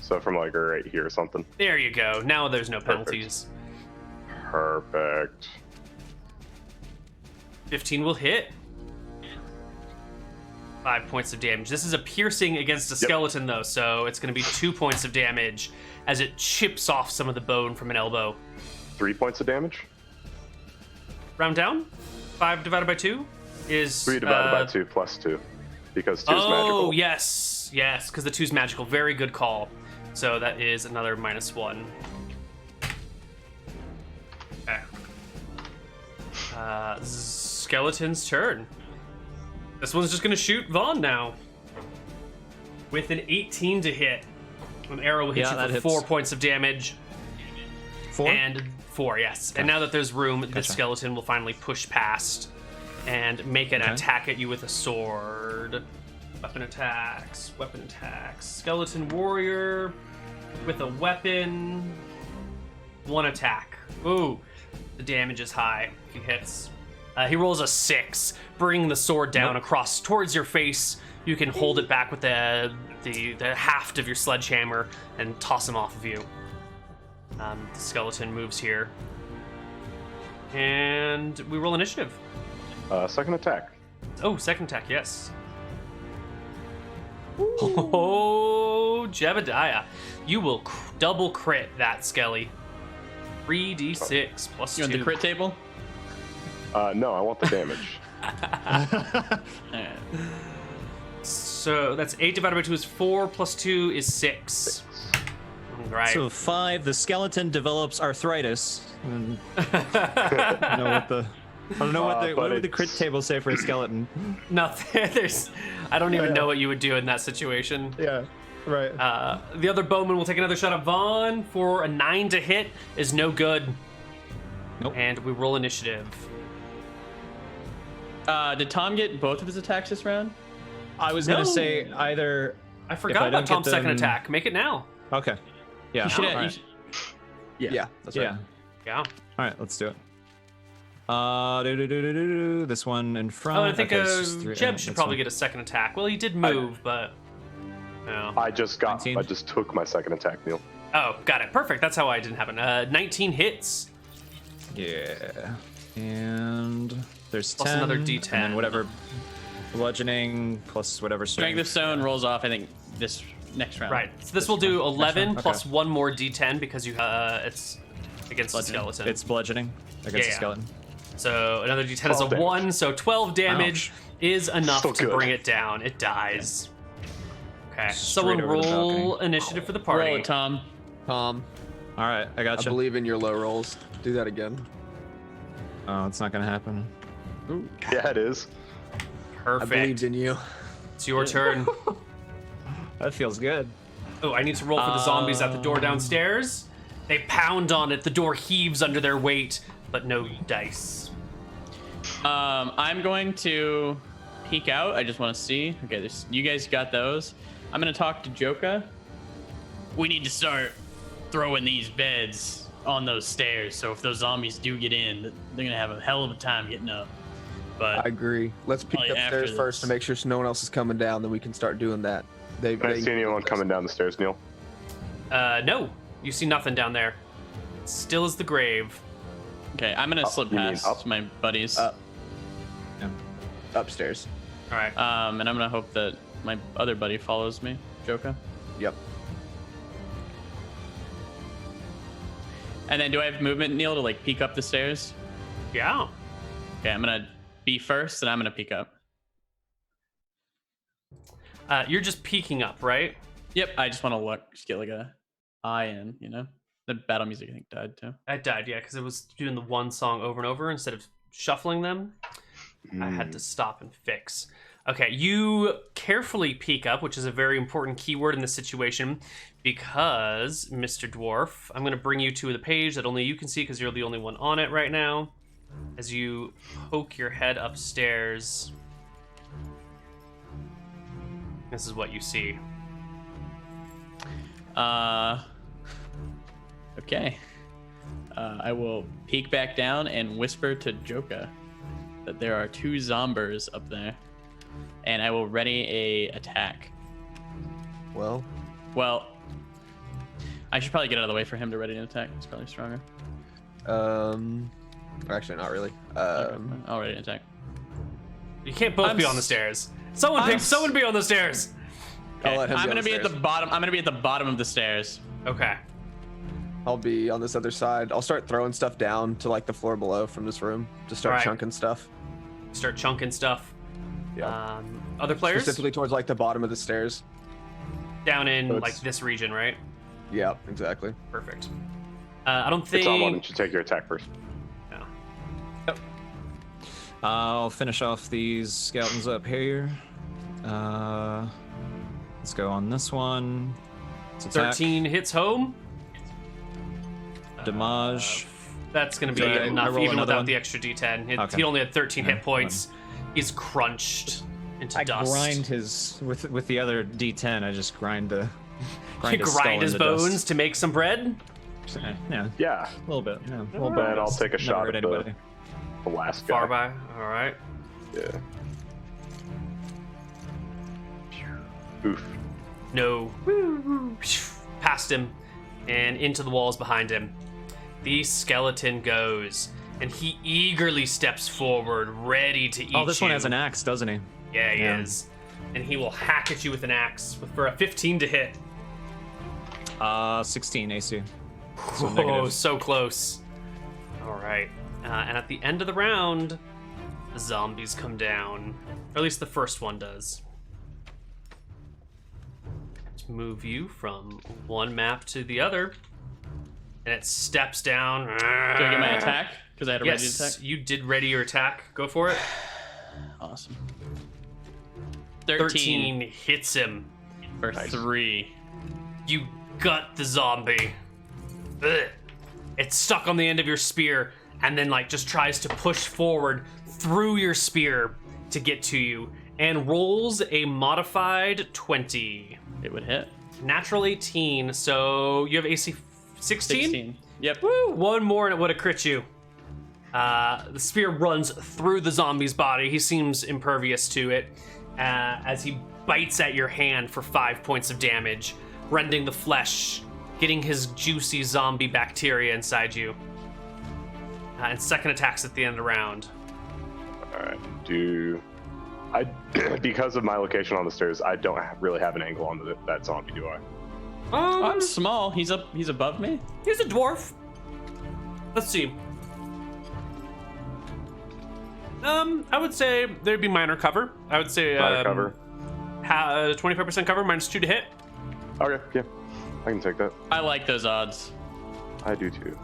E: So from like right here or something.
B: There you go. Now there's no
E: Perfect.
B: penalties.
E: Perfect.
B: 15 will hit. 5 points of damage. This is a piercing against a skeleton, though, so it's going to be 2 points of damage as it chips off some of the bone from an elbow.
E: 3 points of damage?
B: Round down. 5 divided by 2 is
E: 3 divided by 2 plus 2. Because 2 is magical.
B: Oh, yes, because the 2's magical. Very good call. So that is another -1. Okay. Skeleton's turn. This one's just gonna shoot Vaughn now. With an 18 to hit. An arrow will hit
D: Yeah,
B: you
D: that
B: for
D: hits.
B: 4 points of damage.
D: 4?
B: And 4, yes. And now that there's room, the
D: Gotcha.
B: skeleton will finally push past and make an
D: Okay.
B: attack at you with a sword. Weapon attacks. Skeleton warrior with a weapon. 1 attack. Ooh, the damage is high. He hits. He rolls a 6, bringing the sword down across towards your face. You can hold it back with the haft of your sledgehammer and toss him off of you. The skeleton moves here. And we roll initiative.
E: Second attack.
B: Oh, second attack, yes. Oh, Jebediah. You will double crit that skelly. 3d6 plus 2.
F: You want the crit table?
E: No, I want the damage.
B: So that's 8 divided by 2 is 4, plus 2 is 6. Right.
D: So 5, the skeleton develops arthritis. And I don't know what would the crit table say for a skeleton.
B: Nothing. I don't even know what you would do in that situation.
D: Yeah, right.
B: The other bowman will take another shot at Vaughn for a 9 to hit is no good.
D: Nope.
B: And we roll initiative.
F: Did Tom get both of his attacks this round?
D: I was gonna say either.
B: I forgot about Tom's second attack. Make it now.
D: Okay. Yeah.
F: You should
D: all
F: have,
D: right.
C: Yeah, that's right.
B: Yeah.
D: All right, let's do it. This one in front.
B: Oh, I think
D: okay, it's just three-
B: Jeb should
D: that's
B: probably
D: one.
B: get a second attack. Well, he did move, but no.
E: I just
D: 19.
E: I just took my second attack, Neal.
B: Oh, got it. Perfect. That's how I didn't happen. 19 hits.
D: Yeah. And there's
B: Plus
D: 10.
B: another D10.
D: And then whatever bludgeoning plus whatever
F: Strength of Stone rolls off, I think, this next round.
B: Right. So this will do 11
D: Okay.
B: plus one more D10 because you it's against the skeleton.
D: It's bludgeoning against
B: Yeah.
D: the skeleton.
B: So another D10 is a
E: 12 damage.
B: 1, so 12 damage is enough
E: Still
B: to
E: good.
B: bring it down. It dies. Okay.
D: Straight
B: Someone
D: over the
B: roll
D: balcony.
B: initiative for the party.
F: Roll it, Tom.
C: Tom,
D: All right, I
C: I
D: gotcha.
C: believe in your low rolls. Do that again.
D: Oh, it's not gonna happen.
E: Yeah, it is.
C: I
B: Perfect.
C: believed in you.
B: It's your turn.
D: That feels good.
B: Oh, I need to roll for the zombies at the door downstairs. They pound on it. The door heaves under their weight, but no dice.
F: I'm going to peek out. I just want to see. Okay, you guys got those. I'm going to talk to Joka. We need to start throwing these beds on those stairs, so if those zombies do get in, they're going to have a hell of a time getting up. But
C: I agree. Let's peek
F: Probably after
C: upstairs first to
F: this.
C: make sure no one else is coming down. Then we can start doing that.
E: I didn't see anyone coming down the stairs, Neal.
B: No, you see nothing down there. Still as the grave.
F: okay, I'm going to slip
E: you mean
F: past
E: up?
F: my buddies.
C: Up. Upstairs.
B: All right.
F: And I'm going to hope that my other buddy follows me, Joka.
C: Yep.
F: And then do I have movement, Neal, to like peek up the stairs?
B: Yeah.
F: Okay, I'm going to be first, and I'm going to peek up.
B: You're just peeking up, right?
F: Yep, I just want to look, just get like a eye in, you know? The battle music, I think, died too.
B: I died, yeah, because it was doing the one song over and over instead of shuffling them. I had to stop and fix. Okay, you carefully peek up, which is a very important keyword in this situation, because, Mr. Dwarf, I'm going to bring you to the page that only you can see because you're the only one on it right now. As you poke your head upstairs, this is what you see.
F: Okay. I will peek back down and whisper to Joka that there are 2 zombers up there, and I will ready a attack.
C: Well,
F: I should probably get out of the way for him to ready an attack. It's probably stronger.
C: actually, not really.
F: I'll ready an attack.
B: You can't both be on the stairs. Someone be on the stairs.
F: Okay,
C: I'll let him
F: I'm
C: be on
F: gonna
C: the
F: be at the
C: stairs.
F: bottom. I'm gonna be at the bottom of the stairs.
B: Okay.
C: I'll be on this other side. I'll start throwing stuff down to like the floor below from this room. Just start
B: Alright.
C: chunking stuff.
B: Start chunking stuff.
C: Yeah.
B: Other players
C: Specifically towards like the bottom of the stairs.
B: down in
C: So it's-
B: like this region, right?
C: Yeah, exactly.
B: Perfect. I don't think.
E: Tom, why don't you take your attack first?
B: No.
D: I'll finish off these skeletons up here. Let's go on this one. Let's attack.
B: 13 hits home.
D: Damage.
B: That's going to be
D: So I
B: enough,
D: roll
B: even
D: another
B: without
D: one?
B: the extra D10.
D: Okay.
B: He only had 13
D: Yeah,
B: hit points. He's crunched into
D: I
B: dust.
D: grind his with the other D10. I just grind the
B: You
D: his skull
B: grind his
D: into dust.
B: bones to make some bread.
D: Yeah,
E: Yeah,
D: a little bit. Yeah, a little
E: Then
D: bit.
E: I'll take a
D: Never
E: shot
D: hurt
E: at the-
D: anybody.
E: the last guy.
B: Far by. All right.
E: Yeah. Oof.
B: No. Past him and into the walls behind him. The skeleton goes, and he eagerly steps forward, ready to eat
D: Oh, this
B: you.
D: one has an axe, doesn't he?
B: Yeah, he
D: Yeah.
B: is. And he will hack at you with an axe for a 15 to hit.
D: 16 AC. So
B: Oh,
D: negative.
B: so close. All right. And at the end of the round, the zombies come down. Or at least the first one does. Let's move you from one map to the other. And it steps down.
F: Do I get my attack? Because I had a ready
B: Yes,
F: attack?
B: you did ready your attack. Go for it.
F: Awesome.
B: 13 hits him.
F: For 3.
B: You gut the zombie. Ugh. It's stuck on the end of your spear and then like just tries to push forward through your spear to get to you and rolls a modified 20.
F: It would hit.
B: Natural 18, so you have AC 16?
F: 16. Yep.
B: Woo! One more and it would have crit you. The spear runs through the zombie's body. He seems impervious to it as he bites at your hand for 5 points of damage, rending the flesh, getting his juicy zombie bacteria inside you. And second attacks at the end of the round.
E: All right. Because of my location on the stairs, I don't really have an angle on that zombie, do I?
F: I'm small. He's above me.
B: He's a dwarf. Let's see. I would say there'd be minor cover. I would say
E: Minor cover.
B: 25% cover, -2 to hit.
E: Okay, yeah, I can take that.
F: I like those odds.
E: I do too.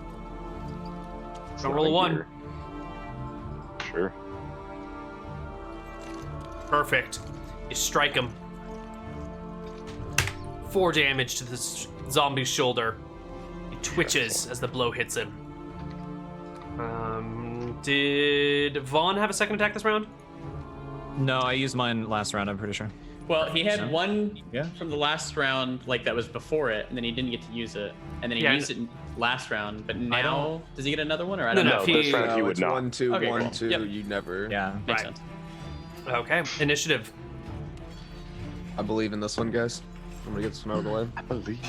B: Don't roll a 1.
E: Sure.
B: Perfect. You strike him. 4 damage to this zombie's shoulder. He twitches as the blow hits him. Did Vaughn have a second attack this round?
D: No, I used mine last round, I'm pretty sure.
F: Well, he had one
D: Yeah.
F: from the last round, like that was before it, and then he didn't get to use it, and then he
B: Yeah,
F: used it last round. But now,
B: don't-
F: does he get another one, or I
B: No,
F: don't
B: no,
F: know?
B: if he-
E: this round he would
C: it's
E: not.
C: 1, 2,
F: Okay,
C: 1,
F: cool.
C: 2.
F: Yep.
C: You never.
D: Yeah.
F: Makes
B: Right.
F: sense.
B: Okay, initiative.
C: I believe in this one, guys. I'm gonna get this one out of the way.
E: I believe.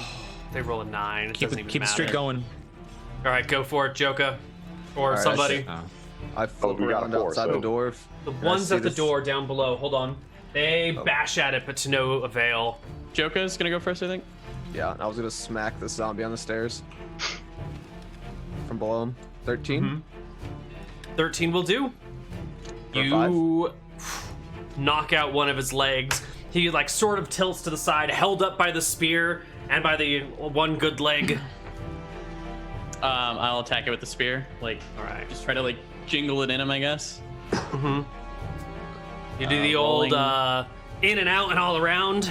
B: They roll a 9. It doesn't even
D: Keep the streak
B: matter.
D: going.
B: All right, go for it, Joka. Or
C: All right,
B: somebody.
C: I flip
E: we got
C: around
E: 4,
C: outside
E: so-
C: the door.
B: The
C: Can I
B: ones
C: see
B: at the
C: this?
B: door down below. Hold on. They bash at it, but to no avail.
F: Joka's gonna go first, I think.
C: Yeah, I was gonna smack this zombie on the stairs from below him. 13.
B: 13 will do.
C: For
B: You knock out one of his legs. He like sort of tilts to the side, held up by the spear and by the one good leg.
F: I'll attack it with the spear. Like,
B: All right.
F: just try to like jingle it in him, I guess.
B: You do the old
F: rolling.
B: in and out and all around.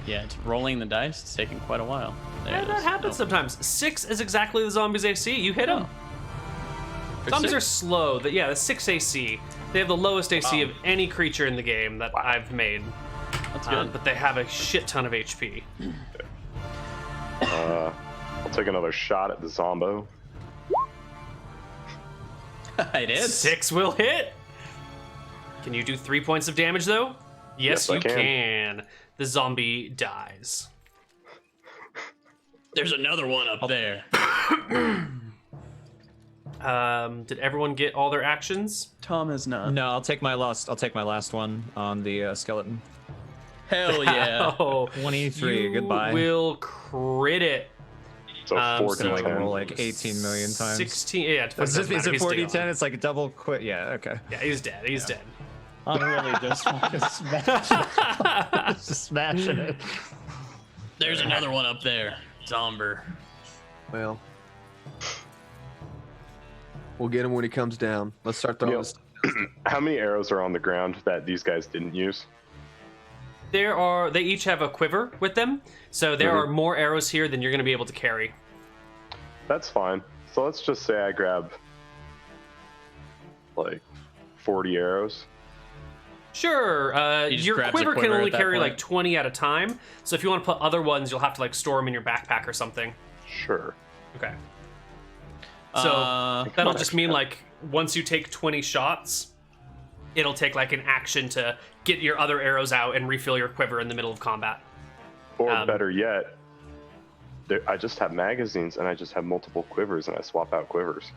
F: Yeah, it's rolling the dice. It's taking quite a while. There
B: Yeah,
F: it
B: that
F: is.
B: happens sometimes. 6 is exactly the zombies AC. You hit them.
F: For
B: Zombies
F: 6?
B: are slow. The 6 AC. They have the lowest AC of any creature in the game that I've made.
F: That's good.
B: But they have a shit ton of HP.
E: I'll take another shot at the zombo.
F: I did.
B: 6 will hit. Can you do 3 points of damage though? Yes,
E: Yes, I
B: you
E: can.
B: can. The zombie dies.
F: There's another one up there.
B: Did everyone get all their actions?
F: Tom has not.
D: No, I'll take my last one on the skeleton.
F: Hell yeah.
B: Oh,
D: 23.
B: you
D: Goodbye.
B: will crit it.
E: So
B: Um,
E: 4
B: so
E: to
D: Like
E: 10.
D: roll like 18 million times.
B: 16. Yeah, it
D: Is
B: doesn't
D: it
B: matter. He's
D: 40
B: dead.
D: 10? It's like a double quit. Yeah, okay.
B: Yeah, he's dead. He's dead.
D: I'm really just fucking smashing it.
F: There's another one up there. Zomber.
C: Well, we'll get him when he comes down. Let's start throwing
E: Yeah.
C: this.
E: How many arrows are on the ground that these guys didn't use?
B: They each have a quiver with them, so there are more arrows here than you're going to be able to carry.
E: That's fine. So let's just say I grab like 40 arrows.
B: Sure,
F: He just
B: your
F: grabs a
B: quiver can
F: quiver
B: only
F: at that
B: carry
F: point.
B: like 20 at a time, so if you want to put other ones, you'll have to like store them in your backpack or something.
E: Sure.
B: Okay. So that'll
E: Come on,
B: just mean
E: actually.
B: like once you take 20 shots, it'll take like an action to get your other arrows out and refill your quiver in the middle of combat.
E: Or better yet, I just have magazines and I just have multiple quivers and I swap out quivers.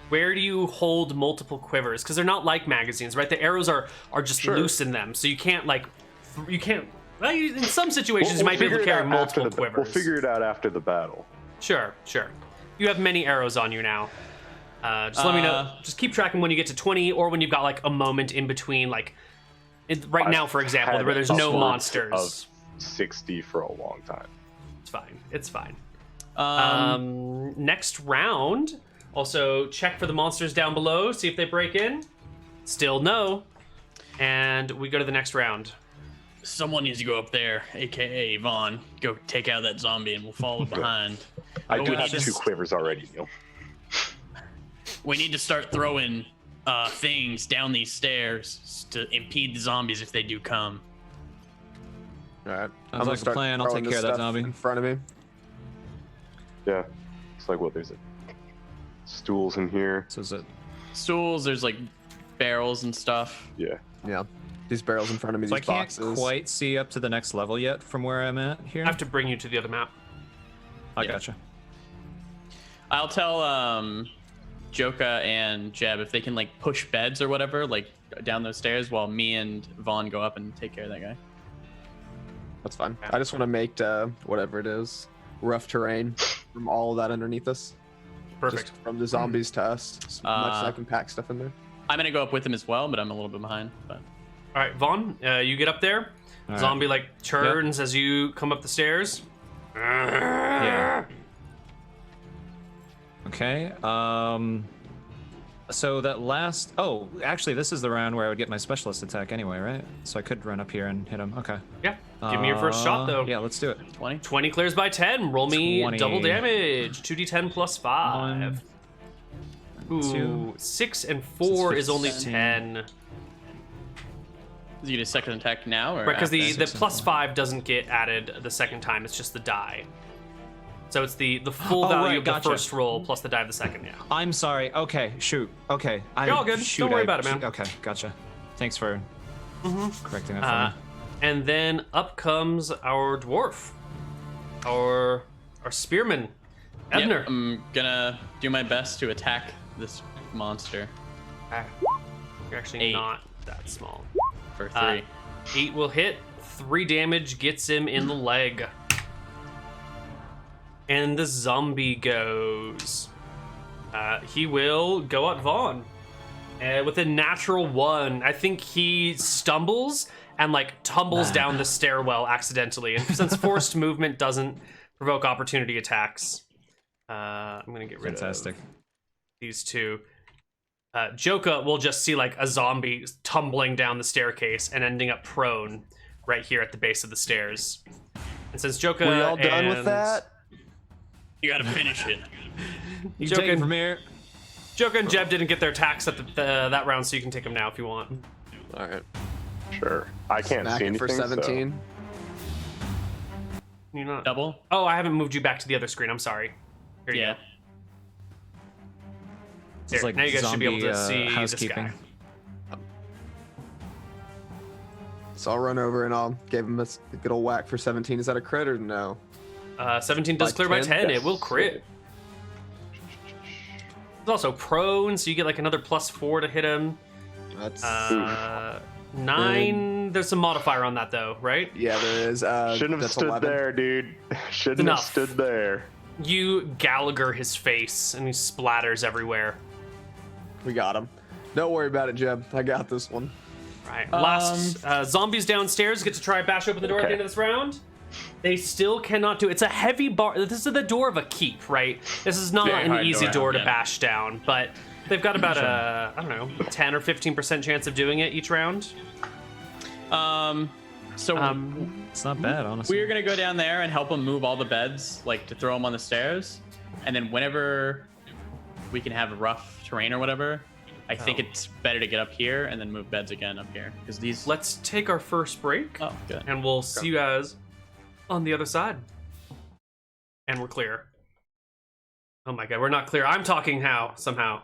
B: Where do you hold multiple quivers? Because they're not like magazines, right? The arrows are just
E: Sure.
B: loose in them, so you can't like well, in some situations you might be able to
E: figure it
B: carry
E: out
B: multiple
E: We'll
B: quivers.
E: figure it out after the battle.
B: Sure. You have many arrows on you now. Just let me know. Just keep tracking when you get to 20 or when you've got like a moment in between. Like right now, for example, where there's no monsters.
E: Of 60 for a long time.
B: It's fine. It's fine. Next round. Also check for the monsters down below. See if they break in. Still no. And we go to the next round.
F: Someone needs to go up there, aka Vaughn. Go take out that zombie, and we'll follow behind.
E: I do have 2 quivers already, Neal.
F: We need to start throwing things down these stairs to impede the zombies if they do come.
C: All right.
D: Sounds like a plan. I'll take care of that zombie
C: in front of me.
E: Yeah. It's like, what, there's stools in here.
D: So is it
F: Stools, there's like barrels and stuff.
E: Yeah.
C: Yeah. These barrels in front of me,
D: So
C: these
D: I can't
C: boxes.
D: quite see up to the next level yet from where I'm at here.
B: I have to bring you to the other map.
D: I gotcha.
F: I'll tell Joka and Jeb if they can like push beds or whatever, like down those stairs, while me and Vaughn go up and take care of that guy.
C: That's fine. I just want to make whatever it is, rough terrain from all of that underneath us.
B: Perfect.
C: Just from the zombies to us. As much as I can pack stuff in there.
F: I'm gonna go up with him as well, but I'm a little bit behind. But
B: All right, Vaughn, you get up there.
D: All
B: Zombie like turns as you come up the stairs.
D: Yeah. Okay. So that last. Oh, actually, this is the round where I would get my specialist attack anyway, right? So I could run up here and hit him. Okay.
B: Yeah. Give me your first shot though.
D: Yeah, let's do it.
F: 20.
B: 20 clears by 10. Roll me
D: 20.
B: double damage. 2d10 plus 5. Ooh,
D: 2.
B: 6 and 4 is only
D: 15.
B: 10.
F: Does he get a second attack now, or
B: Right, because the
D: Six and
B: plus
D: 4.
B: 5 doesn't get added the second time. It's just the die. So it's the full
D: Oh,
B: value
D: right,
B: of the
D: gotcha.
B: first roll plus the die of the second. Yeah.
D: I'm sorry. Okay, shoot. Okay.
B: You're all good. Don't worry about it, man.
D: Okay, gotcha. Thanks for correcting that for me.
B: And then up comes our dwarf, our spearman, Ebner.
F: Yep, I'm gonna do my best to attack this monster
B: You're actually
F: 8.
B: not that small.
F: for 3.
B: 8 will hit. 3 damage gets him in the leg. And the zombie goes. He will go at Vaughn. With a natural 1. I think he stumbles and like tumbles down the stairwell accidentally. And since forced movement doesn't provoke opportunity attacks, I'm gonna get rid
D: Fantastic.
B: of these 2. Joka will just see like a zombie tumbling down the staircase and ending up prone right here at the base of the stairs. And since Joka,
C: We all done with that?
F: You gotta finish it.
D: You
B: Joking.
D: take it from here.
B: Joka and Jeb didn't get their attacks at that round, so you can take them now if you want.
C: All right.
E: Sure. I can't
C: Smack
E: see
C: it
E: anything.
C: for 17.
B: You're not.
F: Double?
B: Oh, I haven't moved you back to the other screen. I'm sorry. Here you
F: Yeah.
B: go.
D: It's
B: There,
D: like
B: now you guys should be able to
D: zombie,
B: see this
D: housekeeping.
B: guy.
C: So I'll run over and I'll give him a good old whack for 17. Is that a crit or no?
B: 17 does
C: By
B: clear by
C: 10?
B: 10.
E: Yes.
B: It will crit. He's also prone, so you get like another +4 to hit him.
C: That's
B: 9. There's some modifier on that though, right?
C: yeah, there is.
E: Shouldn't have
C: that's
E: stood
C: 11.
E: there, dude. Shouldn't
B: Enough.
E: have stood there.
B: You Gallagher his face, and he splatters everywhere.
C: We got him. Don't worry about it, Jeb. I got this one.
B: Right. Last zombies downstairs get to try bash open the door at the end of this round. They still cannot do it. It's a heavy bar. This is the door of a keep, right? This is not
F: Very
B: an
F: hard
B: easy door to
F: yeah.
B: bash down, but they've got about a, I don't know, 10 or 15% chance of doing it each round.
D: It's not bad, honestly.
F: We're gonna go down there and help them move all the beds, like to throw them on the stairs, and then whenever we can have rough terrain or whatever, I think it's better to get up here and then move beds again up here because these.
B: Let's take our first break,
F: Oh, good.
B: and we'll see you guys on the other side. And we're clear. Oh my god, we're not clear. I'm talking how, somehow.